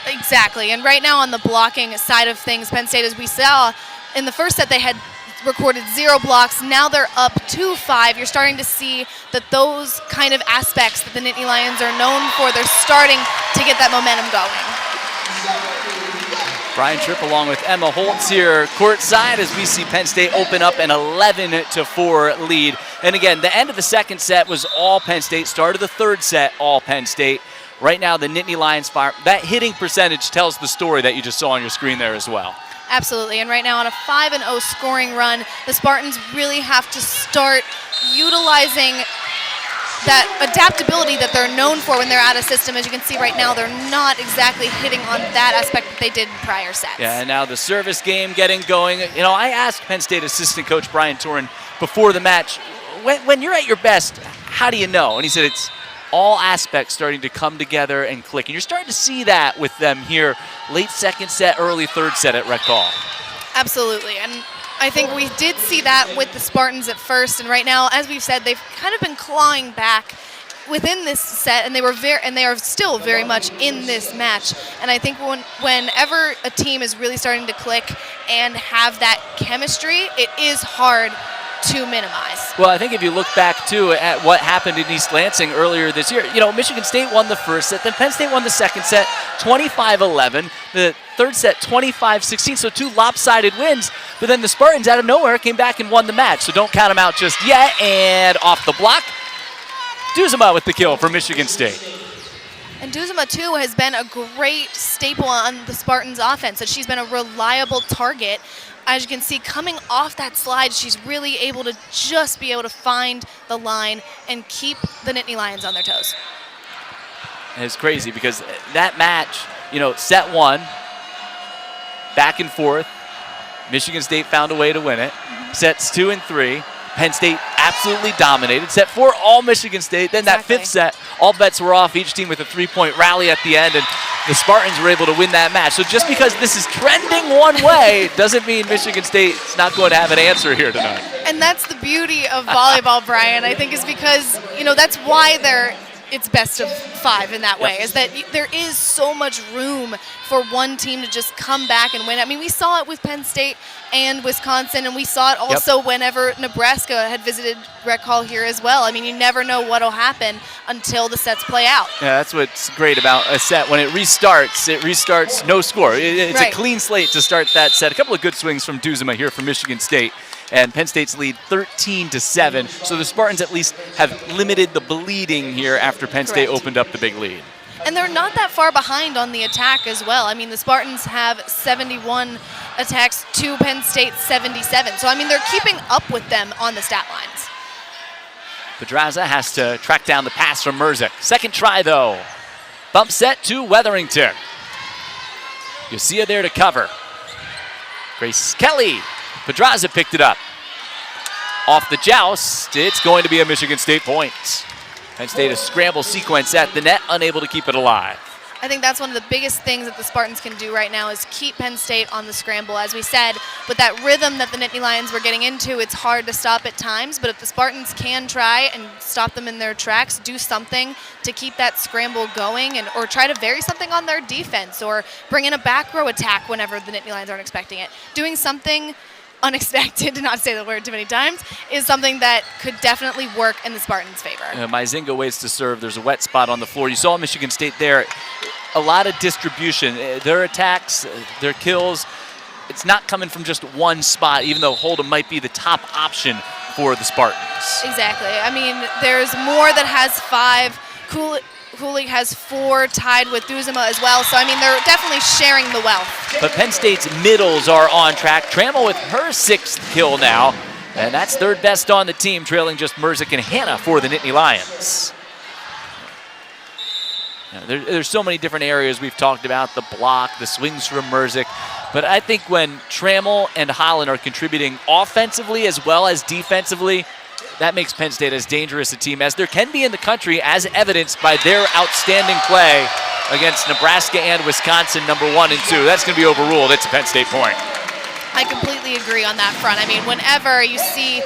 Exactly, and right now on the blocking side of things, Penn State, as we saw in the first set, they had recorded 0 blocks. Now they're up 2-5. You're starting to see that those kind of aspects that the Nittany Lions are known for, they're starting to get that momentum going. Brian Tripp along with Emma Holtz here courtside as we see Penn State open up an 11-4 lead. And again, the end of the second set was all Penn State. Start of the third set, all Penn State. Right now, the Nittany Lions fire. That hitting percentage tells the story that you just saw on your screen there as well. Absolutely, and right now on a 5-0 scoring run, the Spartans really have to start utilizing that adaptability that they're known for when they're out of system. As you can see right now, they're not exactly hitting on that aspect that they did in prior sets. Yeah, and now the service game getting going. You know, I asked Penn State assistant coach Brian Torin before the match, when you're at your best, how do you know? And he said it's all aspects starting to come together and click. And you're starting to see that with them here, late second set, early third set at Rec Hall. Absolutely, and I think we did see that with the Spartans at first, and right now, as we've said, they've kind of been clawing back within this set, and they are still very much in this match. And I think whenever a team is really starting to click and have that chemistry, it is hard to minimize. Well, I think if you look back, too, at what happened in East Lansing earlier this year, you know, Michigan State won the first set, then Penn State won the second set, 25-11. The third set, 25-16, so 2 lopsided wins. But then the Spartans, out of nowhere, came back and won the match. So don't count them out just yet. And off the block, Duzema with the kill for Michigan State. And Duzema, too, has been a great staple on the Spartans' offense. She's been a reliable target. As you can see, coming off that slide, she's really able to just be able to find the line and keep the Nittany Lions on their toes. And it's crazy because that match, you know, set 1, back and forth. Michigan State found a way to win it. Sets 2 and 3. Penn State absolutely dominated. Set 4, all Michigan State. Then that fifth set, all bets were off. Each team with a 3-point rally at the end, and the Spartans were able to win that match. So just because this is trending one way doesn't mean Michigan State's not going to have an answer here tonight. And that's the beauty of volleyball, Brian, I think, is because, that's why it's best of 5 in that way, is that there is so much room for one team to just come back and win. I mean, we saw it with Penn State and Wisconsin, and we saw it also whenever Nebraska had visited Rec Hall here as well. I mean, you never know what will happen until the sets play out. Yeah, that's what's great about a set. When it restarts no score. It's a clean slate to start that set. A couple of good swings from Duzema here for Michigan State. And Penn State's lead 13-7. So the Spartans at least have limited the bleeding here after Penn State opened up the big lead. And they're not that far behind on the attack as well. I mean, the Spartans have 71 attacks to Penn State's 77. So, I mean, they're keeping up with them on the stat lines. Pedraza has to track down the pass from Merzik. Second try, though. Bump set to Weatherington. Yosia there to cover. Grace Kelly. Pedraza picked it up. Off the joust, it's going to be a Michigan State point. Penn State a scramble sequence at the net, unable to keep it alive. I think that's one of the biggest things that the Spartans can do right now is keep Penn State on the scramble. As we said, with that rhythm that the Nittany Lions were getting into, it's hard to stop at times, but if the Spartans can try and stop them in their tracks, do something to keep that scramble going, or try to vary something on their defense, or bring in a back row attack whenever the Nittany Lions aren't expecting it. Doing something unexpected, to not say the word too many times, is something that could definitely work in the Spartans' favor. Myzinga waits to serve. There's a wet spot on the floor. You saw Michigan State there. A lot of distribution. Their attacks, their kills, it's not coming from just one spot, even though Hold'em might be the top option for the Spartans. Exactly. I mean, there's more that has 5. Kulig has 4, tied with Duzema as well. So, I mean, they're definitely sharing the wealth. But Penn State's middles are on track. Trammell with her 6th kill now. And that's 3rd best on the team, trailing just Merzik and Hannah for the Nittany Lions. There's so many different areas we've talked about, the block, the swings from Merzik. But I think when Trammell and Holland are contributing offensively as well as defensively, that makes Penn State as dangerous a team as there can be in the country, as evidenced by their outstanding play against Nebraska and Wisconsin, number 1 and 2. That's going to be overruled. It's a Penn State point. I completely agree on that front. I mean, whenever you see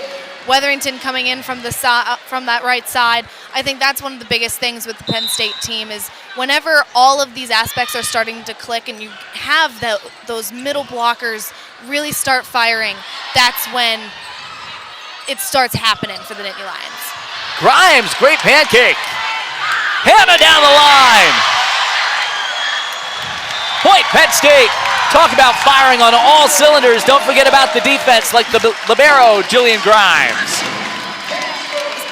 Weatherington coming in from that right side, I think that's one of the biggest things with the Penn State team is whenever all of these aspects are starting to click and you have those middle blockers really start firing, that's when it starts happening for the Nittany Lions. Grimes, great pancake. Hannah down the line. Point, Penn State. Talk about firing on all cylinders. Don't forget about the defense like the libero, Jillian Grimes.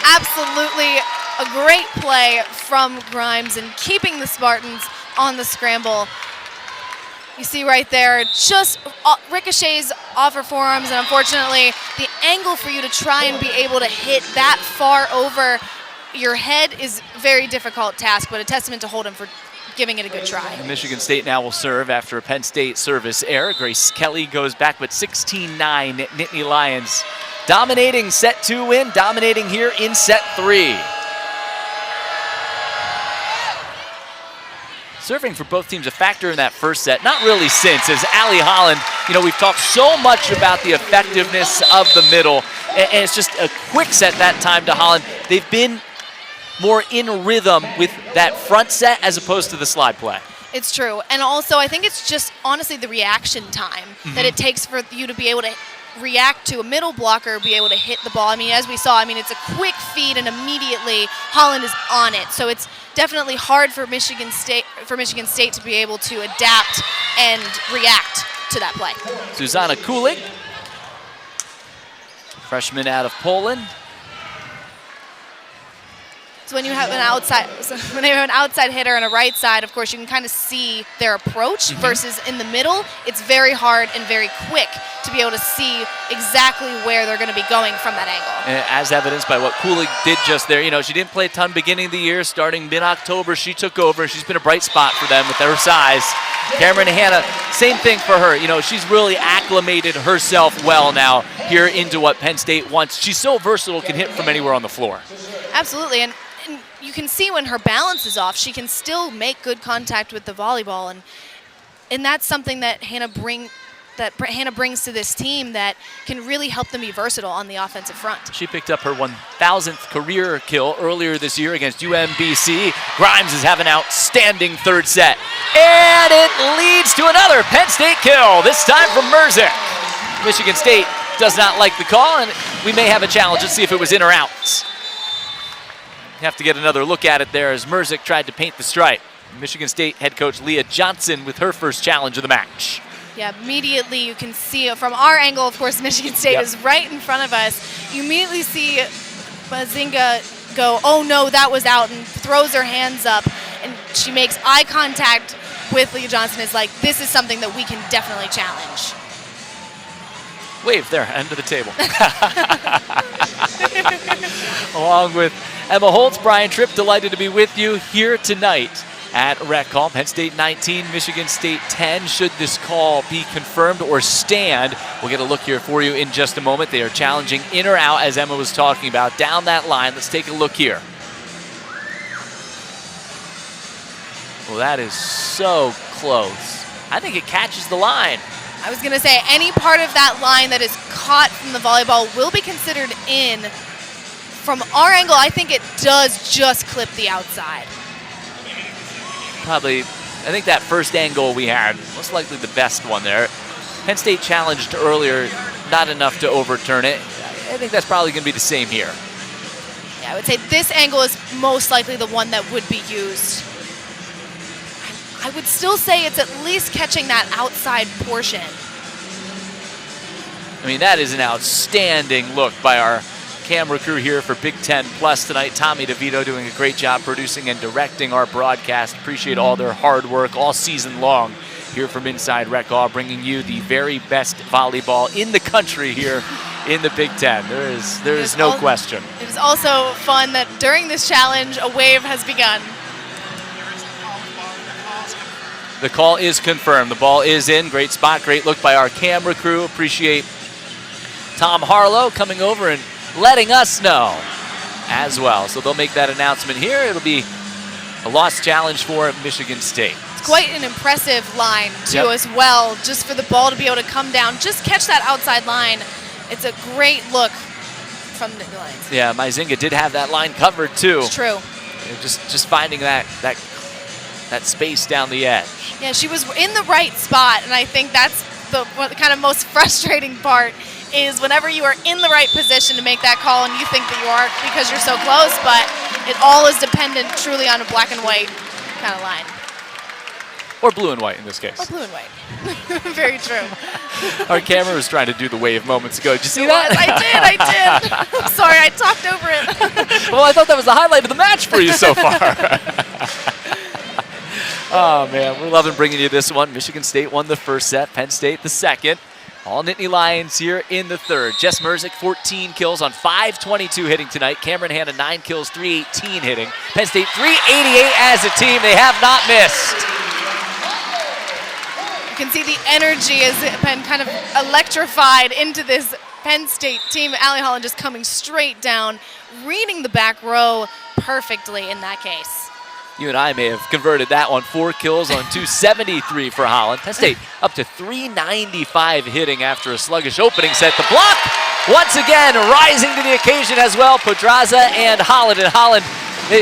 Absolutely a great play from Grimes and keeping the Spartans on the scramble. You see right there, just ricochets off her forearms, and unfortunately, the angle for you to try and be able to hit that far over your head is a very difficult task, but a testament to Hold'em for giving it a good try. And Michigan State now will serve after a Penn State service error. Grace Kelly goes back, but 16-9 Nittany Lions. Dominating set 2 win, dominating here in set 3. Serving for both teams a factor in that first set. Not really since, as Allie Holland, we've talked so much about the effectiveness of the middle, and it's just a quick set that time to Holland. They've been more in rhythm with that front set as opposed to the slide play. It's true. And also, I think it's just honestly the reaction time that it takes for you to be able to react to a middle blocker, be able to hit the ball. I mean, as we saw, it's a quick feed and immediately Holland is on it. So it's definitely hard for Michigan State to be able to adapt and react to that play. Zuzana Kulig, freshman out of Poland. So when you have when you have an outside hitter and a right side, of course, you can kind of see their approach versus in the middle. It's very hard and very quick to be able to see exactly where they're going to be going from that angle. And as evidenced by what Cooley did just there, she didn't play a ton beginning of the year. Starting mid-October, she took over. She's been a bright spot for them with her size. Cameron Hanna, same thing for her. She's really acclimated herself well now here into what Penn State wants. She's so versatile, can hit from anywhere on the floor. Absolutely, and you can see when her balance is off, she can still make good contact with the volleyball, and that's something that Hanna brings to this team that can really help them be versatile on the offensive front. She picked up her 1,000th career kill earlier this year against UMBC. Grimes is having an outstanding third set. And it leads to another Penn State kill, this time from Merzick. Michigan State does not like the call, and we may have a challenge. Let's see if it was in or out. Have to get another look at it there as Merzick tried to paint the stripe. Michigan State head coach Leah Johnson with her first challenge of the match. Yeah, immediately you can see it from our angle. Of course, Michigan State is right in front of us. You immediately see Mazinga go, oh no, that was out, and throws her hands up. And she makes eye contact with Leah Johnson. Is like, this is something that we can definitely challenge. Wave there, end of the table. Along with Emma Holtz, Brian Tripp, delighted to be with you here tonight at Rec Hall. Penn State 19, Michigan State 10. Should this call be confirmed or stand? We'll get a look here for you in just a moment. They are challenging in or out, as Emma was talking about, down that line. Let's take a look here. Well, that is so close. I think it catches the line. I was going to say, any part of that line that is caught from the volleyball will be considered in. From our angle, I think it does just clip the outside. Probably, I think that first angle we had, most likely the best one there. Penn State challenged earlier, not enough to overturn it. I think that's probably going to be the same here. Yeah, I would say this angle is most likely the one that would be used. I would still say it's at least catching that outside portion. I mean, that is an outstanding look by our camera crew here for Big Ten Plus tonight. Tommy DeVito doing a great job producing and directing our broadcast. Appreciate all their hard work all season long here from inside Rec Hall, bringing you the very best volleyball in the country here in the Big Ten. There is no question. It is also fun that during this challenge, a wave has begun. The call is confirmed. The ball is in. Great spot, great look by our camera crew. Appreciate Tom Harlow coming over and letting us know as well. So they'll make that announcement here. It'll be a lost challenge for Michigan State. It's quite an impressive line, too, as well, just for the ball to be able to come down, just catch that outside line. It's a great look from the Lions. Yeah, Mazinga did have that line covered, too. It's true. Just finding that space down the edge. Yeah, she was in the right spot, and I think that's the kind of most frustrating part is whenever you are in the right position to make that call and you think that you are because you're so close, but it all is dependent truly on a black and white kind of line. Or blue and white in this case. Or blue and white. Very true. Our camera was trying to do the wave moments ago. Did you see that? I did. I'm sorry, I talked over it. Well, I thought that was the highlight of the match for you so far. Oh, man, we're loving bringing you this one. Michigan State won the first set, Penn State the second. All Nittany Lions here in the third. Jess Merzick, 14 kills on 522 hitting tonight. Cameron Hanna, 9 kills, 318 hitting. Penn State, 388 as a team. They have not missed. You can see the energy as Penn kind of electrified into this Penn State team. Allie Holland just coming straight down, reading the back row perfectly in that case. You and I may have converted that one. 4 kills on 273 for Holland. Penn State up to 395 hitting after a sluggish opening set. The block, once again, rising to the occasion as well. Podraza and Holland. And Holland,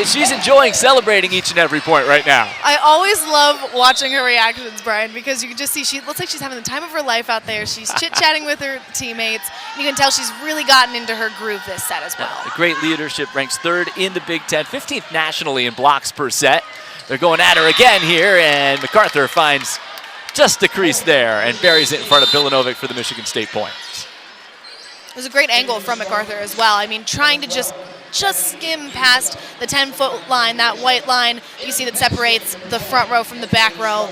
she's enjoying celebrating each and every point right now. I always love watching her reactions, Brian, because you can just see she looks like she's having the time of her life out there. She's chit-chatting with her teammates. You can tell she's really gotten into her groove this set as well. Great leadership, ranks 3rd in the Big Ten, 15th nationally in blocks per set. They're going at her again here, and MacArthur finds just the crease there and buries it in front of Bilanovic for the Michigan State point. It was a great angle from MacArthur as well. I mean, trying to just just skim past the 10-foot line, that white line you see that separates the front row from the back row.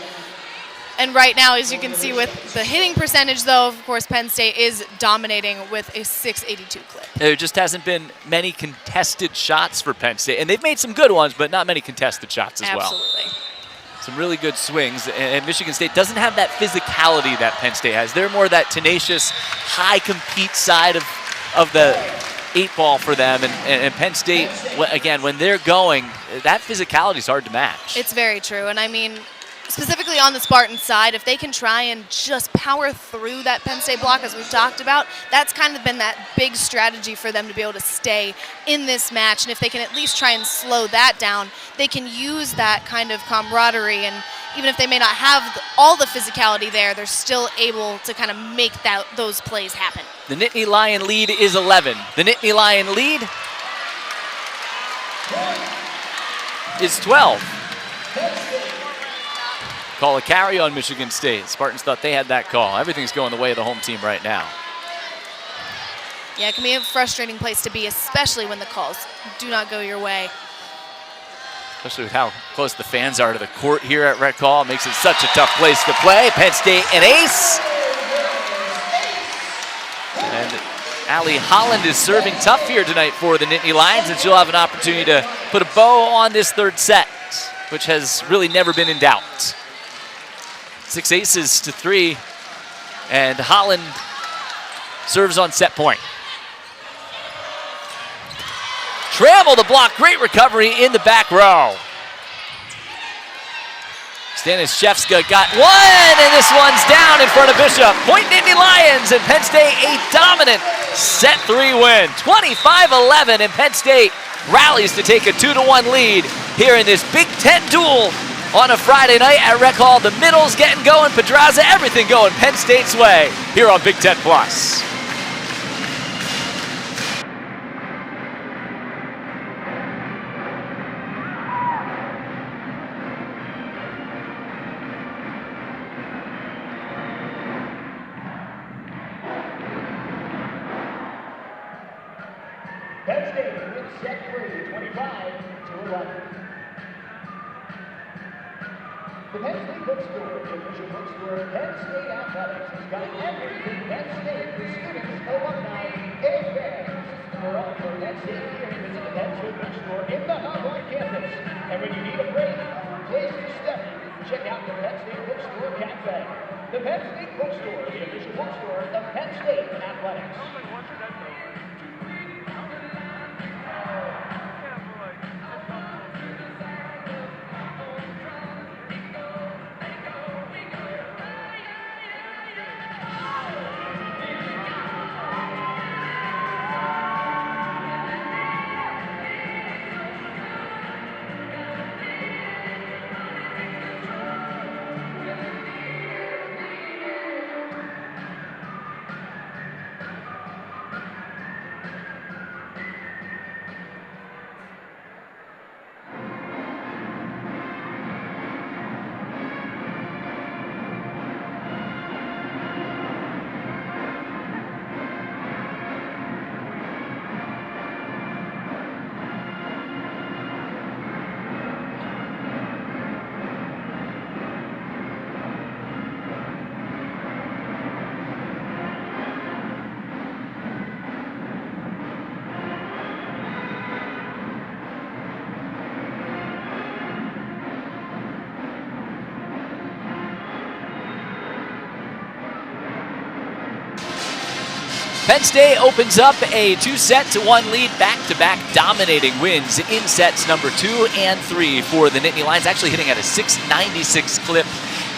And right now, as you can see with the hitting percentage, though, of course, Penn State is dominating with a 682 clip. There just hasn't been many contested shots for Penn State. And they've made some good ones, but not many contested shots as well. Absolutely. Some really good swings. And Michigan State doesn't have that physicality that Penn State has. They're more that tenacious, high-compete side of the 8-ball for them. And Penn State, again, when they're going, that physicality is hard to match. It's very true. And I mean, specifically on the Spartan side, if they can try and just power through that Penn State block, as we've talked about, that's kind of been that big strategy for them to be able to stay in this match. And if they can at least try and slow that down, they can use that kind of camaraderie. And even if they may not have all the physicality there, they're still able to kind of make those plays happen. The Nittany Lion lead is 11. The Nittany Lion lead is 12. Call a carry on Michigan State. Spartans thought they had that call. Everything's going the way of the home team right now. Yeah, it can be a frustrating place to be, especially when the calls do not go your way. Especially with how close the fans are to the court here at Rec Hall. It makes it such a tough place to play. Penn State an ace. And Allie Holland is serving tough here tonight for the Nittany Lions, and she'll have an opportunity to put a bow on this third set, which has really never been in doubt. 6 aces to 3, and Holland serves on set point. Trammell the block, great recovery in the back row. Staniszewska got one, and this one's down in front of Bishop. Point Nittany Lions, and Penn State a dominant set 3 win. 25-11, and Penn State rallies to take a 2-1 lead here in this Big Ten duel on a Friday night at Rec Hall. The middle's getting going, Pedraza, everything going Penn State's way here on Big Ten Plus. Penn State wins set 3, 25-11. The Penn State bookstore, the official bookstore, Penn State Athletics, has got everything Penn State for students, alumni, and fans. For all for Penn State here, visit the Penn State bookstore in the hub on campus. And when you need a break or a place to study, check out the Penn State Bookstore Cafe. The Penn State Bookstore, the official bookstore of Penn State Athletics. Penn State opens up a 2-1 lead, back-to-back dominating wins in sets number 2 and 3 for the Nittany Lions, actually hitting at a 696 clip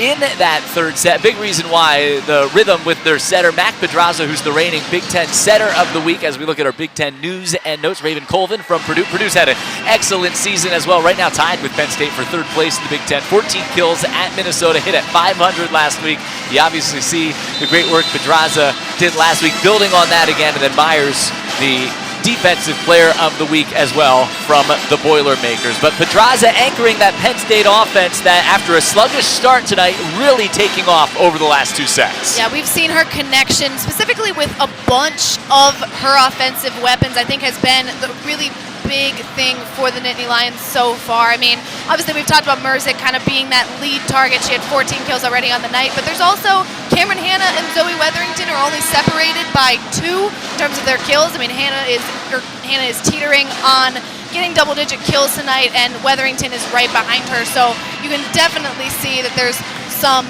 in that third set. Big reason why the rhythm with their setter, Mac Pedraza, who's the reigning Big Ten setter of the week. As we look at our Big Ten news and notes, Raven Colvin from Purdue. Purdue's had an excellent season as well, right now tied with Penn State for third place in the Big Ten. 14 kills at Minnesota, hit at 500 last week. You obviously see the great work Pedraza did last week, building on that again, and then Myers, the defensive player of the week as well from the Boilermakers. But Pedraza anchoring that Penn State offense that after a sluggish start tonight really taking off over the last 2 sets. Yeah, we've seen her connection specifically with a bunch of her offensive weapons, I think has been the really big thing for the Nittany Lions so far. I mean, obviously we've talked about Merzick kind of being that lead target. She had 14 kills already on the night, but there's also Cameron Hanna and Zoe Weatherington are only separated by 2 in terms of their kills. I mean, Hanna is teetering on getting double-digit kills tonight, and Weatherington is right behind her. So you can definitely see that there's some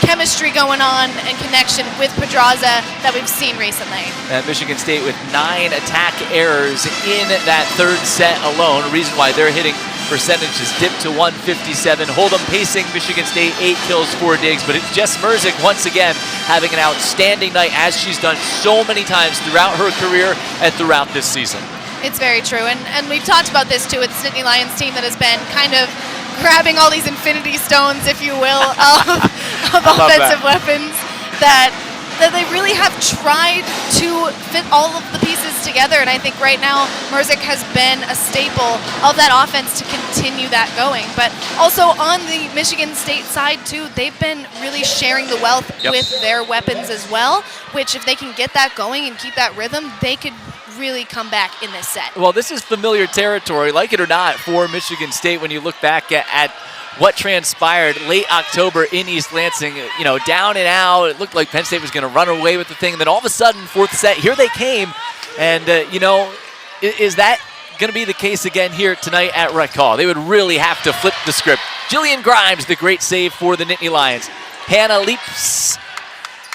chemistry going on and connection with Pedraza that we've seen recently. Michigan State with 9 attack errors in that third set alone. A reason why their hitting percentage has dipped to 157. Hold'em pacing Michigan State, 8 kills, 4 digs, but it's Jess Merzick once again having an outstanding night, as she's done so many times throughout her career and throughout this season. It's very true, and we've talked about this too. It's Nittany Lions team that has been kind of grabbing all these infinity stones, if you will, of offensive weapons that they really have tried to fit all of the pieces together. And I think right now Merzick has been a staple of that offense to continue that going. But also on the Michigan State side too, they've been really sharing the wealth with their weapons as well, which if they can get that going and keep that rhythm, they could really come back in this set. Well, this is familiar territory, like it or not, for Michigan State when you look back at what transpired late October in East Lansing. You know, down and out, it looked like Penn State was going to run away with the thing. And then all of a sudden, fourth set, here they came. And, you know, is that going to be the case again here tonight at Rec Hall? They would really have to flip the script. Jillian Grimes, the great save for the Nittany Lions. Hannah leaps.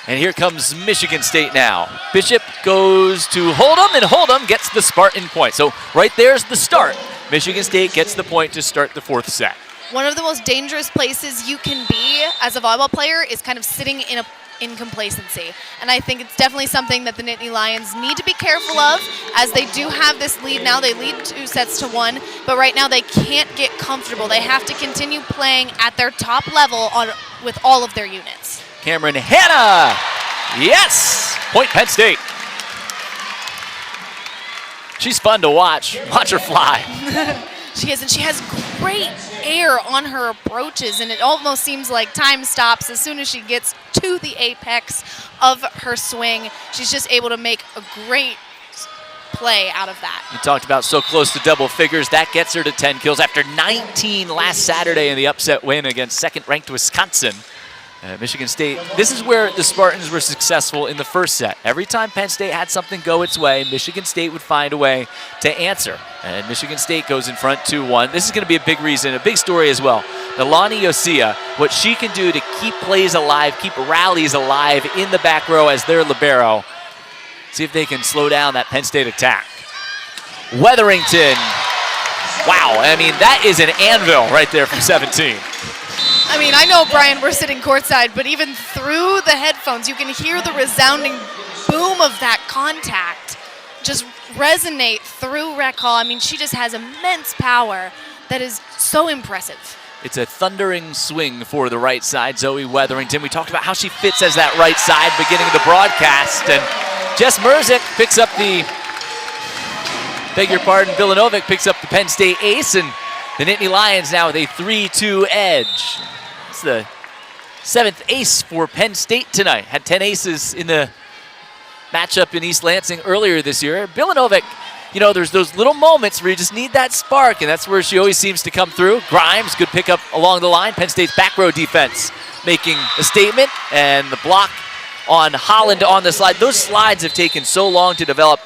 And here comes Michigan State now. Bishop goes to Hold'em, and Hold'em gets the Spartan point. So right there's the start. Michigan State gets the point to start the fourth set. One of the most dangerous places you can be as a volleyball player is kind of sitting in complacency. And I think it's definitely something that the Nittany Lions need to be careful of, as they do have this lead now. They lead 2-1, but right now they can't get comfortable. They have to continue playing at their top level with all of their units. Cameron Hanna, yes! Point Penn State. She's fun to watch. Watch her fly. She is, and she has great air on her approaches, and it almost seems like time stops as soon as she gets to the apex of her swing. She's just able to make a great play out of that. You talked about so close to double figures. That gets her to 10 kills after 19 last Saturday in the upset win against second-ranked Wisconsin. Michigan State, this is where the Spartans were successful in the first set. Every time Penn State had something go its way, Michigan State would find a way to answer. And Michigan State goes in front 2-1. This is going to be a big reason, a big story as well. Nalani Yosia, what she can do to keep plays alive, keep rallies alive in the back row as their libero. See if they can slow down that Penn State attack. Weatherington. Wow, I mean, that is an anvil right there from 17. I mean, I know, Brian, we're sitting courtside, but even through the headphones, you can hear the resounding boom of that contact just resonate through Rec Hall. I mean, she just has immense power that is so impressive. It's a thundering swing for the right side, Zoe Weatherington. We talked about how she fits as that right side beginning of the broadcast. And Jess Merzick picks up the, beg your pardon, Vilanovic picks up the Penn State ace, and the Nittany Lions now with a 3-2 edge. It's the 7th ace for Penn State tonight. Had 10 aces in the matchup in East Lansing earlier this year. Vilanovic, you know, there's those little moments where you just need that spark, and that's where she always seems to come through. Grimes, good pickup along the line. Penn State's back row defense making a statement, and the block on Holland on the slide. Those slides have taken so long to develop.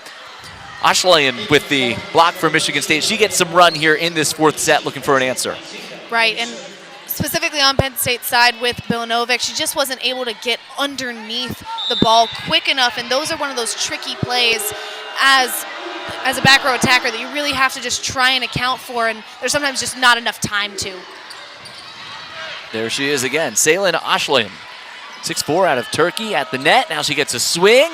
Ashlian with the block for Michigan State. She gets some run here in this fourth set looking for an answer. Right, and specifically on Penn State's side with Vilanovic, she just wasn't able to get underneath the ball quick enough, and those are one of those tricky plays as a back row attacker that you really have to just try and account for, and there's sometimes just not enough time to. There she is again, Salen Ashlian. 6'4" out of Turkey at the net. Now she gets a swing.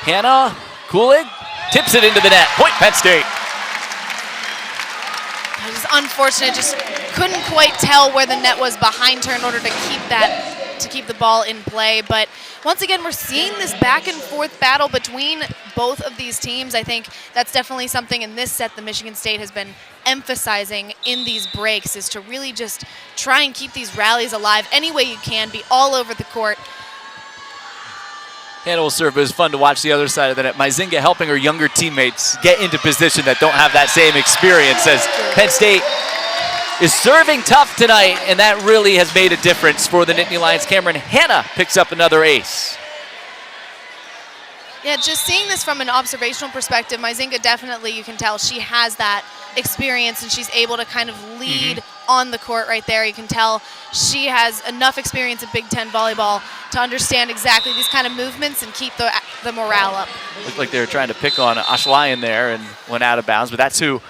Hannah Kulig tips it into the net. Point Penn State. It was unfortunate, just couldn't quite tell where the net was behind her in order to keep that to keep the ball in play. But once again, we're seeing this back and forth battle between both of these teams. I think that's definitely something in this set that Michigan State has been emphasizing in these breaks, is to really just try and keep these rallies alive any way you can, be all over the court. Hannah will serve. It was fun to watch the other side of the net. Myzinga helping her younger teammates get into position that don't have that same experience, as Penn State is serving tough tonight, and that really has made a difference for the Nittany Lions. Cameron Hannah picks up another ace. Yeah, just seeing this from an observational perspective, Myzinga definitely, you can tell she has that experience and she's able to kind of lead on the court right there. You can tell she has enough experience in Big Ten volleyball to understand exactly these kind of movements and keep the morale up. Looked like they were trying to pick on Ashlayan there and went out of bounds, but that's who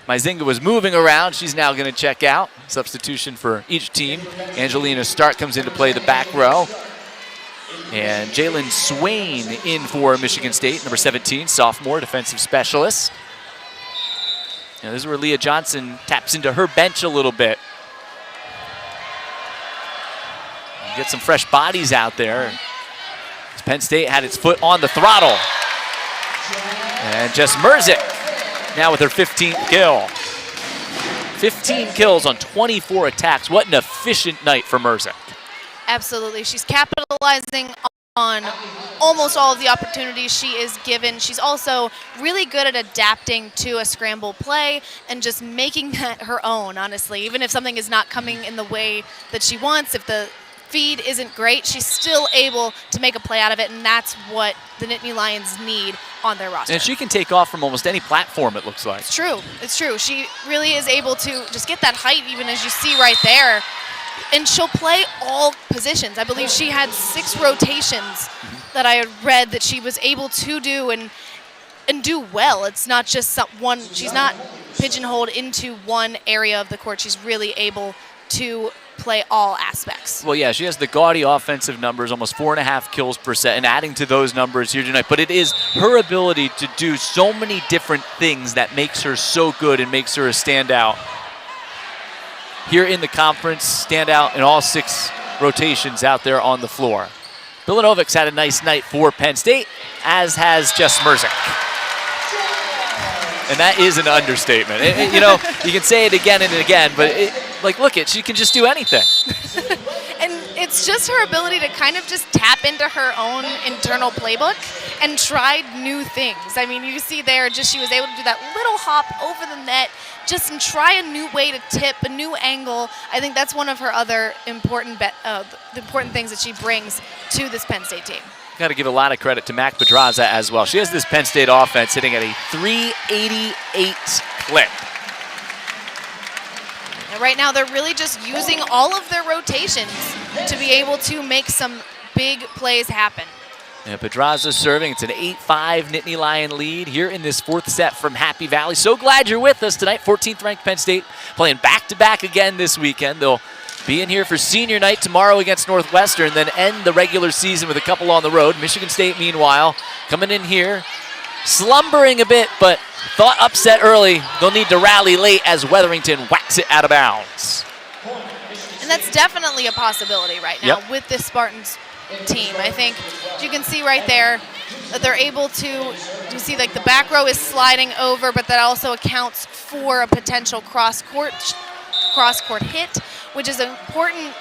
Myzinga was moving around. She's now going to check out. Substitution for each team. Angelina Stark comes into play the back row. And Jalen Swain in for Michigan State, number 17, sophomore defensive specialist. Now this is where Leah Johnson taps into her bench a little bit. Get some fresh bodies out there. Penn State had its foot on the throttle. And Jess Merzick now with her 15th kill. 15 kills on 24 attacks. What an efficient night for Merzick. Absolutely. She's capitalizing on almost all of the opportunities she is given. She's also really good at adapting to a scramble play and just making that her own, honestly. Even if something is not coming in the way that she wants, if the feed isn't great, she's still able to make a play out of it, and that's what the Nittany Lions need on their roster. And she can take off from almost any platform, it looks like. It's true. It's true. She really is able to just get that height, even as you see right there. And she'll play all positions. I believe she had 6 rotations that I had read that she was able to do and do well. It's not just one, she's not pigeonholed into one area of the court. She's really able to play all aspects. Well, yeah, she has the gaudy offensive numbers, almost 4.5 kills per set, and adding to those numbers here tonight. But it is her ability to do so many different things that makes her so good and makes her a standout. Here in the conference, stand out in all 6 rotations out there on the floor. Villanovic's had a nice night for Penn State, as has Jess Merzick. And that is an understatement. You know, you can say it again and again, but look she can just do anything. And it's just her ability to kind of just tap into her own internal playbook and try new things. I mean, you see there, just she was able to do that little hop over the net, just and try a new way to tip, a new angle. I think that's one of her other important things that she brings to this Penn State team. Got to give a lot of credit to Mac Pedraza as well. She has this Penn State offense hitting at a 388 clip. And right now, they're really just using all of their rotations to be able to make some big plays happen. And Pedraza serving. It's an 8-5 Nittany Lion lead here in this 4th set from Happy Valley. So glad you're with us tonight. 14th ranked Penn State playing back-to-back again this weekend. They'll be in here for senior night tomorrow against Northwestern, then end the regular season with a couple on the road. Michigan State, meanwhile, coming in here, slumbering a bit, but thought upset early. They'll need to rally late as Wetherington whacks it out of bounds. And that's definitely a possibility right now with this Spartans team. I think you can see right there that they're able to, you see like the back row is sliding over, but that also accounts for a potential cross-court hit, which is an important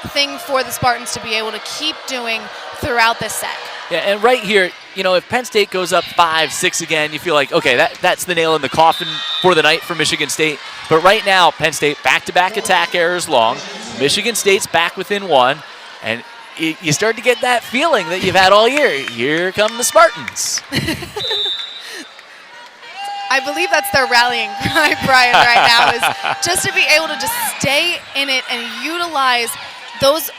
thing for the Spartans to be able to keep doing throughout this set. Yeah, and right here, you know, if Penn State goes up 5-6 again, you feel like, okay, that's the nail in the coffin for the night for Michigan State. But right now, Penn State back-to-back attack errors long. Michigan State's back within 1, and you start to get that feeling that you've had all year. Here come the Spartans. I believe that's their rallying cry, Brian, right now, is just to be able to just stay in it and utilize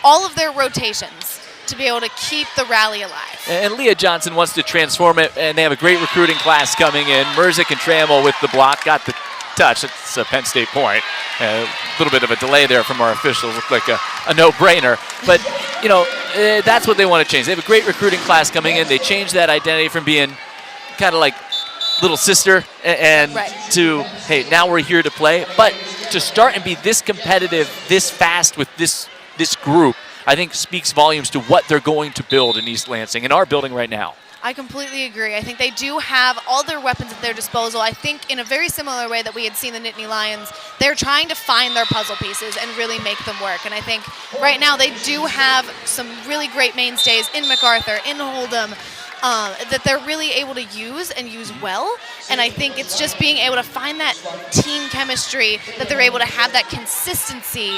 all of their rotations to be able to keep the rally alive. And Leah Johnson wants to transform it, and they have a great recruiting class coming in. Merzick and Trammell with the block, got the touch. It's a Penn State point. A little bit of a delay there from our officials. Looked like a no-brainer. But, you know, that's what they want to change. They have a great recruiting class coming in. They changed that identity from being kind of like little sister and to, hey, now we're here to play. But to start and be this competitive, this fast with this group, I think speaks volumes to what they're going to build in East Lansing and are building right now. I completely agree. I think they do have all their weapons at their disposal. I think in a very similar way that we had seen the Nittany Lions, they're trying to find their puzzle pieces and really make them work. And I think right now they do have some really great mainstays in MacArthur, in Hold'em, that they're really able to use and use well. And I think it's just being able to find that team chemistry, that they're able to have that consistency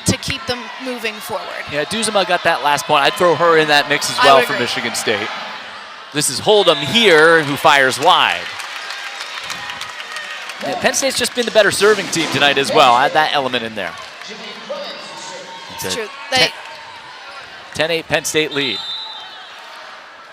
to keep them moving forward. Yeah, Duzema got that last point. I'd throw her in that mix as well for Michigan State. This is Hold'em here, who fires wide. Yeah, Penn State's just been the better serving team tonight as well. Add that element in there. It's true. 10-8 Penn State lead.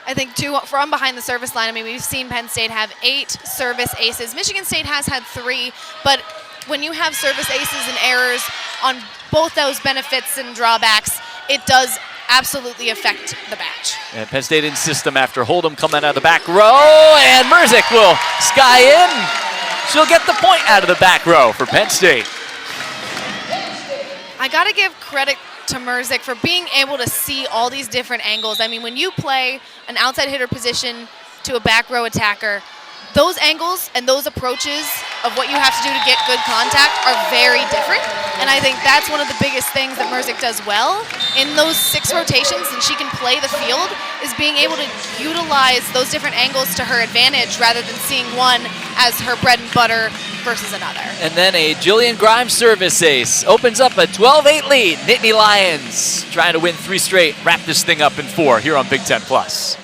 I think, too, from behind the service line, I mean, we've seen Penn State have 8 service aces. Michigan State has had 3, but when you have service aces and errors on both those benefits and drawbacks, it does absolutely affect the match. And Penn State in system after Hold'em coming out of the back row, and Merzik will sky in. She'll get the point out of the back row for Penn State. I got to give credit to Merzik for being able to see all these different angles. I mean, when you play an outside hitter position to a back row attacker, those angles and those approaches of what you have to do to get good contact are very different. And I think that's one of the biggest things that Merzik does well in those 6 rotations, and she can play the field, is being able to utilize those different angles to her advantage rather than seeing one as her bread and butter versus another. And then a Jillian Grimes service ace opens up a 12-8 lead. Nittany Lions trying to win 3 straight, wrap this thing up in 4 here on Big Ten Plus.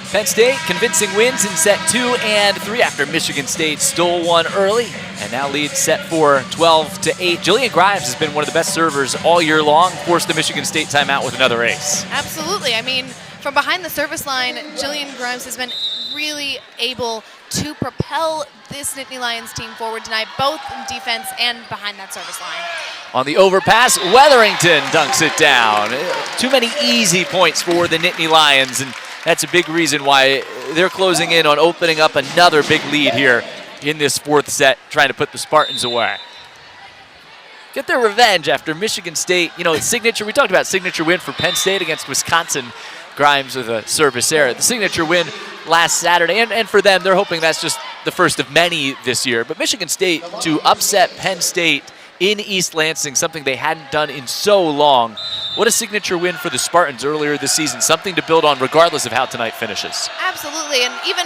Penn State convincing wins in set 2 and 3 after Michigan State stole one early and now leads set 4 12-8. Jillian Grimes has been one of the best servers all year long, forced the Michigan State timeout with another ace. Absolutely. I mean, from behind the service line, Jillian Grimes has been really able to propel this Nittany Lions team forward tonight, both in defense and behind that service line. On the overpass, Weatherington dunks it down. Too many easy points for the Nittany Lions, and that's a big reason why they're closing in on opening up another big lead here in this 4th set, trying to put the Spartans away. Get their revenge after Michigan State, signature. We talked about signature win for Penn State against Wisconsin. Grimes with a service error. The signature win last Saturday, and for them, they're hoping that's just the first of many this year. But Michigan State to upset Penn State in East Lansing, something they hadn't done in so long. What a signature win for the Spartans earlier this season, something to build on regardless of how tonight finishes. Absolutely, and even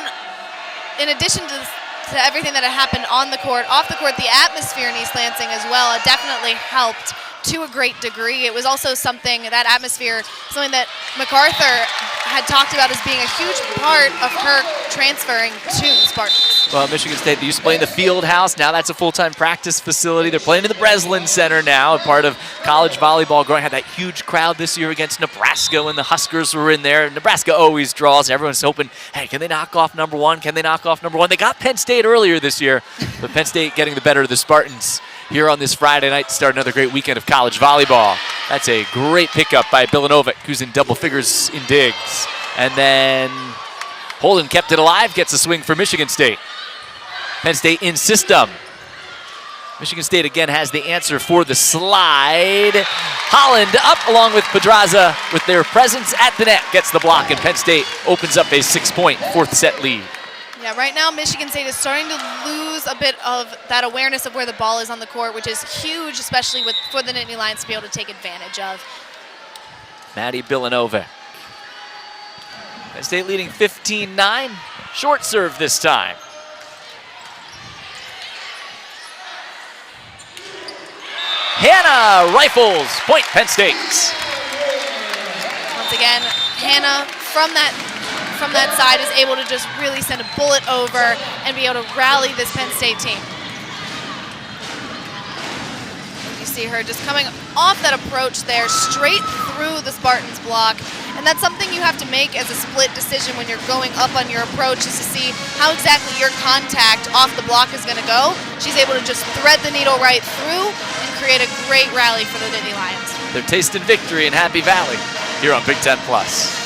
in addition to everything that had happened on the court, off the court, the atmosphere in East Lansing as well, it definitely helped to a great degree. It was also something, that atmosphere, something that MacArthur had talked about as being a huge part of her transferring to the Spartans. Well, Michigan State, they used to play in the Field House. Now that's a full-time practice facility. They're playing in the Breslin Center now, a part of college volleyball growing. Had that huge crowd this year against Nebraska when the Huskers were in there. Nebraska always draws. Everyone's hoping, hey, can they knock off number 1? Can they knock off number 1? They got Penn State earlier this year, but Penn State getting the better of the Spartans here on this Friday night to start another great weekend of college volleyball. That's a great pickup by Bilanovic, who's in double figures in digs. And then Holden kept it alive, gets a swing for Michigan State. Penn State in system. Michigan State again has the answer for the slide. Holland up along with Pedraza with their presence at the net. Gets the block, and Penn State opens up a 6-point fourth set lead. Yeah, right now Michigan State is starting to lose a bit of that awareness of where the ball is on the court, which is huge, especially for the Nittany Lions to be able to take advantage of. Maddie Bilanovic. Penn State leading 15-9. Short serve this time. Hannah rifles, point Penn State. Once again, Hannah from that side is able to just really send a bullet over and be able to rally this Penn State team. You see her just coming off that approach there, straight through the Spartans block. And that's something you have to make as a split decision when you're going up on your approach, is to see how exactly your contact off the block is going to go. She's able to just thread the needle right through and create a great rally for the Nittany Lions. They're tasting victory in Happy Valley here on Big Ten Plus.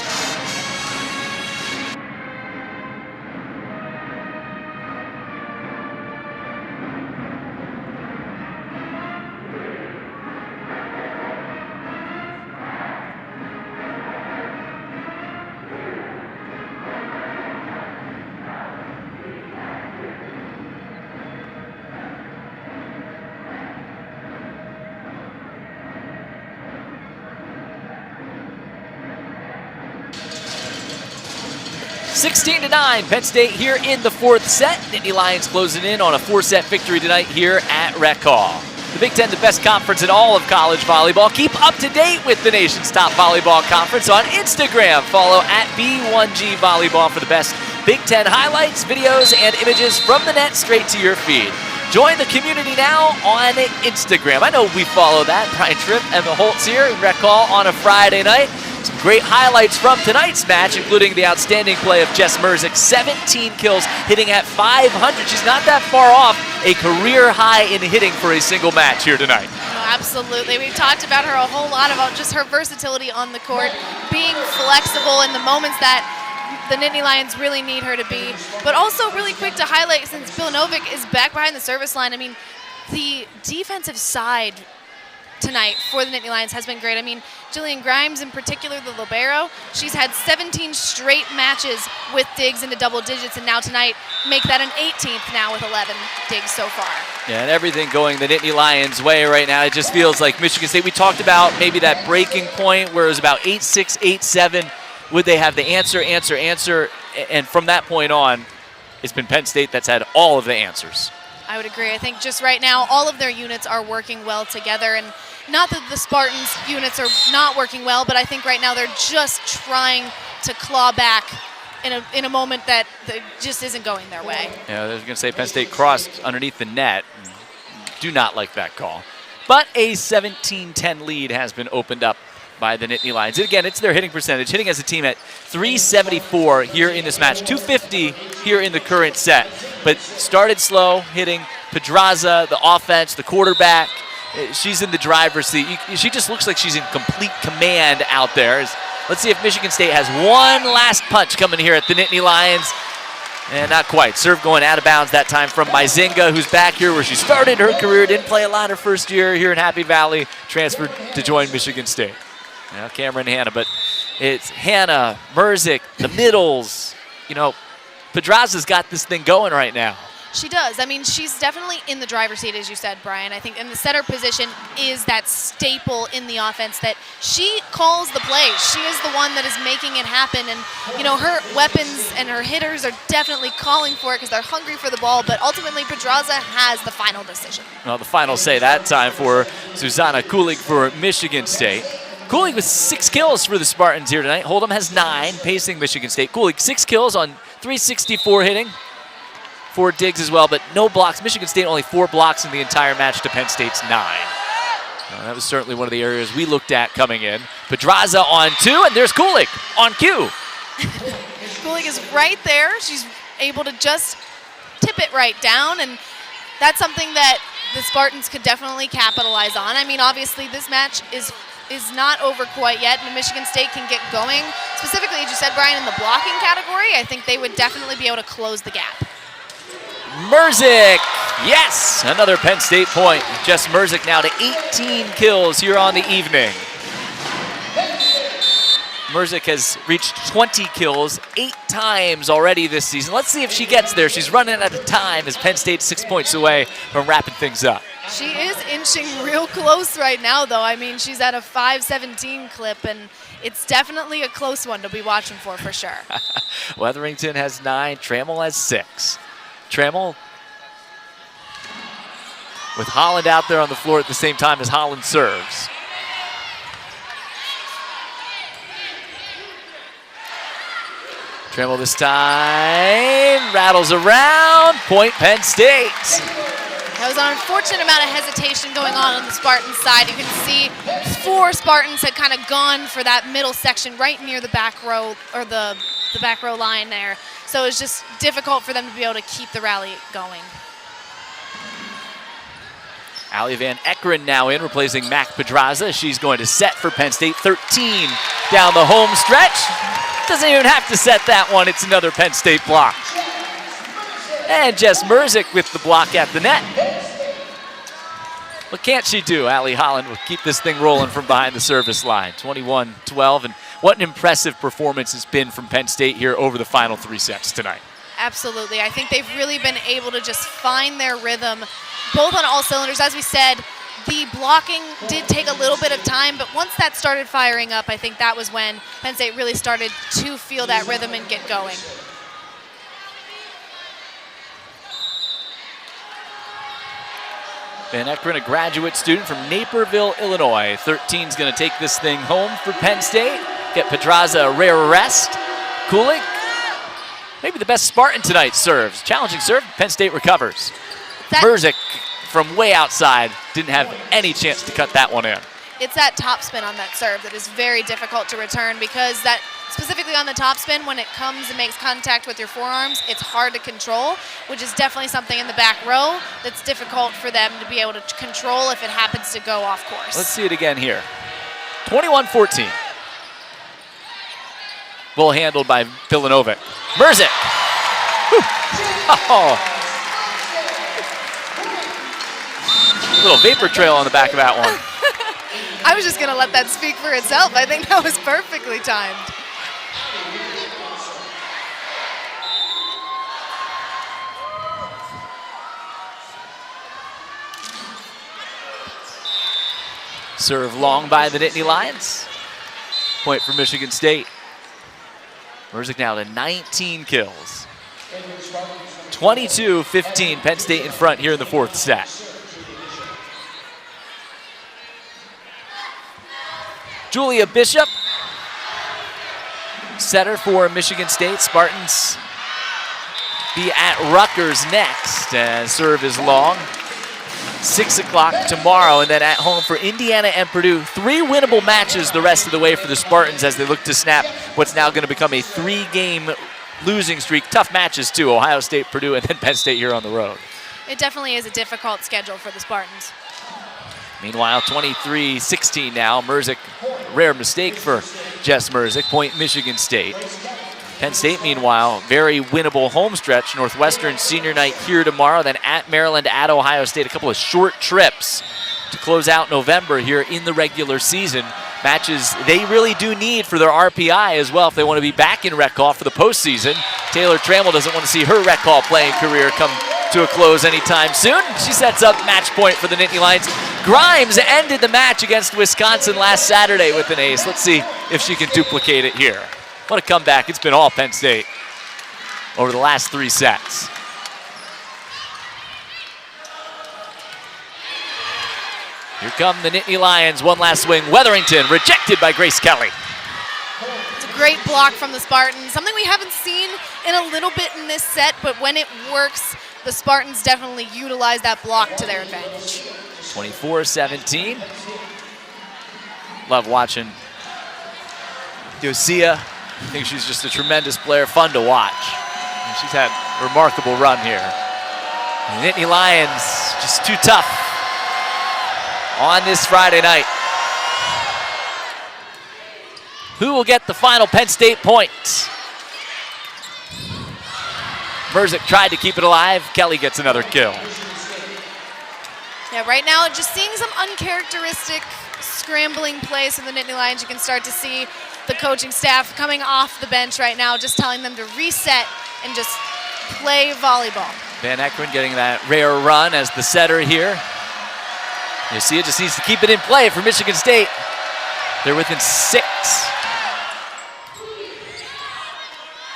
$16-9, Penn State here in the fourth set. Nittany Lions closing in on a 4-set victory tonight here at Rec Hall. The Big Ten, the best conference in all of college volleyball. Keep up to date with the nation's top volleyball conference on Instagram. Follow at B1G Volleyball for the best Big Ten highlights, videos, and images from the net straight to your feed. Join the community now on Instagram. I know we follow that. Brian Tripp, Emma Holtz here in Rec Hall on a Friday night. Some great highlights from tonight's match, including the outstanding play of Jess Merzick, 17 kills, hitting at 500. She's not that far off a career high in hitting for a single match here tonight. Oh, absolutely. We've talked about her a whole lot, about just her versatility on the court, being flexible in the moments that the Nittany Lions really need her to be. But also really quick to highlight, since Bilanovic is back behind the service line, I mean, the defensive side tonight for the Nittany Lions has been great. I mean, Jillian Grimes in particular, the libero, she's had 17 straight matches with digs into double digits, and now tonight make that an 18th now with 11 digs so far. Yeah, and everything going the Nittany Lions' way right now. It just feels like Michigan State. We talked about maybe that breaking point where it was about 8-6, 8-7. Would they have the answer? And from that point on, it's been Penn State that's had all of the answers. I would agree. I think just right now, all of their units are working well together. And not that the Spartans' units are not working well, but I think right now they're just trying to claw back in a moment that just isn't going their way. Yeah, I was going to say Penn State crossed underneath the net. Do not like that call. But a 17-10 lead has been opened up by the Nittany Lions. And again, it's their hitting percentage. Hitting as a team at 374 here in this match, 250 here in the current set. But started slow, hitting Pedraza, the offense, the quarterback. She's in the driver's seat. She just looks like she's in complete command out there. Let's see if Michigan State has one last punch coming here at the Nittany Lions. And not quite. Serve going out of bounds that time from Myzinga, who's back here where she started her career. Didn't play a lot her first year here in Happy Valley. Transferred to join Michigan State. Now Cameron Hannah, but it's Hannah, Merzick, the middles. You know, Pedraza's got this thing going right now. She does. I mean, she's definitely in the driver's seat, as you said, Brian. I think in the center position is that staple in the offense that she calls the plays. She is the one that is making it happen. And, you know, her weapons and her hitters are definitely calling for it because they're hungry for the ball. But ultimately, Pedraza has the final decision. Well, the final say that time for Susanna Kulig for Michigan State. Kulig with 6 kills for the Spartans here tonight. Hold'em has 9, pacing Michigan State. Kulig 6 kills on 364 hitting. 4 digs as well, but no blocks. Michigan State only 4 blocks in the entire match to Penn State's 9. That was certainly one of the areas we looked at coming in. Pedraza on 2, and there's Kulig on cue. Kulig is right there. She's able to just tip it right down, and that's something that the Spartans could definitely capitalize on. I mean, obviously, this match is not over quite yet, and Michigan State can get going. Specifically, as you said, Brian, in the blocking category, I think they would definitely be able to close the gap. Merzick Yes, another Penn State point. Jess Merzick now to 18 kills here on the evening. Merzick has reached 20 kills 8 times already this season. Let's see if she gets there. She's running out of time as Penn State's 6 points away from wrapping things up. She is inching real close right now, though. I mean, she's at a 5:17 clip, and it's definitely a close one to be watching for sure. Weatherington has 9, Trammell has 6. Trammell with Holland out there on the floor at the same time as Holland serves. Trammell this time, rattles around, point Penn State. There was an unfortunate amount of hesitation going on the Spartans side. You can see 4 Spartans had kind of gone for that middle section right near the back row, or the back row line there. So it was just difficult for them to be able to keep the rally going. Allie Van Eckeren now in, replacing Mac Pedraza. She's going to set for Penn State. 13 down the home stretch. Doesn't even have to set that one. It's another Penn State block. And Jess Merzick with the block at the net. What can't she do? Allie Holland will keep this thing rolling from behind the service line. 21-12, and what an impressive performance it's been from Penn State here over the final 3 sets tonight. Absolutely. I think they've really been able to just find their rhythm, both on all cylinders. As we said, the blocking did take a little bit of time, but once that started firing up, I think that was when Penn State really started to feel that rhythm and get going. Van Eckeren, a graduate student from Naperville, Illinois. 13 is going to take this thing home for Penn State. Get Pedraza a rare rest. Kulik, maybe the best Spartan tonight, serves. Challenging serve, Penn State recovers. Merzick from way outside didn't have any chance to cut that one in. It's that topspin on that serve that is very difficult to return, because that, specifically on the topspin, when it comes and makes contact with your forearms, it's hard to control, which is definitely something in the back row that's difficult for them to be able to control if it happens to go off course. Let's see it again here. 21-14. Ball handled by Pilanovic. Merzick. Oh. Little vapor trail on the back of that one. I was just going to let that speak for itself. I think that was perfectly timed. Serve long by the Nittany Lions. Point for Michigan State. Merzick now to 19 kills. 22-15, Penn State in front here in the 4th set. Julia Bishop, setter for Michigan State. Spartans be at Rutgers next, and serve is long. 6 o'clock tomorrow, and then at home for Indiana and Purdue. 3 winnable matches the rest of the way for the Spartans as they look to snap what's now going to become a 3-game losing streak. Tough matches too, Ohio State, Purdue, and then Penn State here on the road. It definitely is a difficult schedule for the Spartans. Meanwhile, 23-16 now. Merzick, rare mistake for Jess Merzick, point Michigan State. Penn State, meanwhile, very winnable home stretch. Northwestern senior night here tomorrow, then at Maryland, at Ohio State. A couple of short trips to close out November here in the regular season. Matches they really do need for their RPI as well if they want to be back in rec hall for the postseason. Taylor Trammell doesn't want to see her rec hall playing career come to a close anytime soon. She sets up match point for the Nittany Lions. Grimes ended the match against Wisconsin last Saturday with an ace. Let's see if she can duplicate it here. What a comeback. It's been all Penn State over the last 3 sets. Here come the Nittany Lions. One last swing. Weatherington rejected by Grace Kelly. It's a great block from the Spartans. Something we haven't seen in a little bit in this set, but when it works, the Spartans definitely utilize that block to their advantage. 24-17. Love watching Yosia. I think she's just a tremendous player, fun to watch. And she's had a remarkable run here. The Nittany Lions just too tough on this Friday night. Who will get the final Penn State points? Merzick tried to keep it alive. Kelly gets another kill. Yeah, right now just seeing some uncharacteristic scrambling plays from the Nittany Lions. You can start to see the coaching staff coming off the bench right now, just telling them to reset and just play volleyball. Van Eckeren getting that rare run as the setter here. You see it just needs to keep it in play for Michigan State. They're within 6.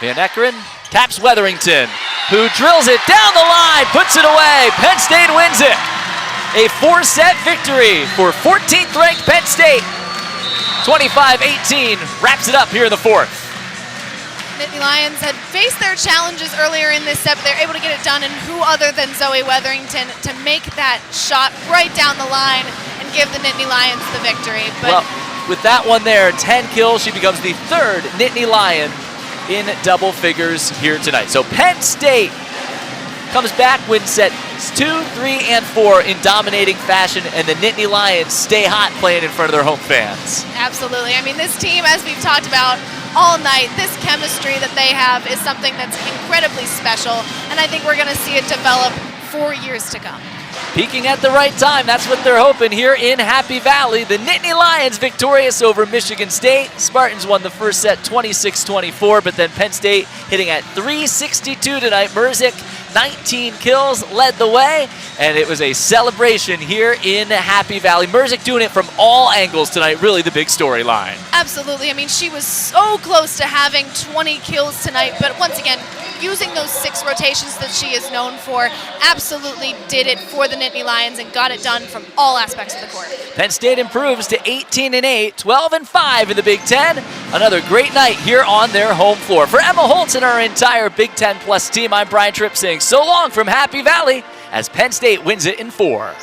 Van Eckeren taps Weatherington, who drills it down the line, puts it away. Penn State wins it. A 4-set victory for 14th ranked Penn State. 25-18 wraps it up here in the 4th. Nittany Lions had faced their challenges earlier in this set, but they're able to get it done, and who other than Zoe Weatherington to make that shot right down the line and give the Nittany Lions the victory. But well, with that one there, 10 kills, she becomes the 3rd Nittany Lion in double figures here tonight. So Penn State comes back, wins sets 2, 3, and 4 in dominating fashion, and the Nittany Lions stay hot playing in front of their home fans. Absolutely. I mean, this team, as we've talked about all night, this chemistry that they have is something that's incredibly special, and I think we're going to see it develop for years to come. Peaking at the right time, that's what they're hoping here in Happy Valley. The Nittany Lions victorious over Michigan State. Spartans won the first set 26-24, but then Penn State hitting at 362 tonight. Merzick, 19 kills, led the way, and it was a celebration here in Happy Valley. Merzick doing it from all angles tonight, really the big storyline. Absolutely. I mean, she was so close to having 20 kills tonight, but once again, using those 6 rotations that she is known for, absolutely did it for the Nittany Lions and got it done from all aspects of the court. Penn State improves to 18-8, 12-5 in the Big Ten. Another great night here on their home floor. For Emma Holtz and our entire Big Ten Plus team, I'm Brian Tripp saying so long from Happy Valley as Penn State wins it in 4.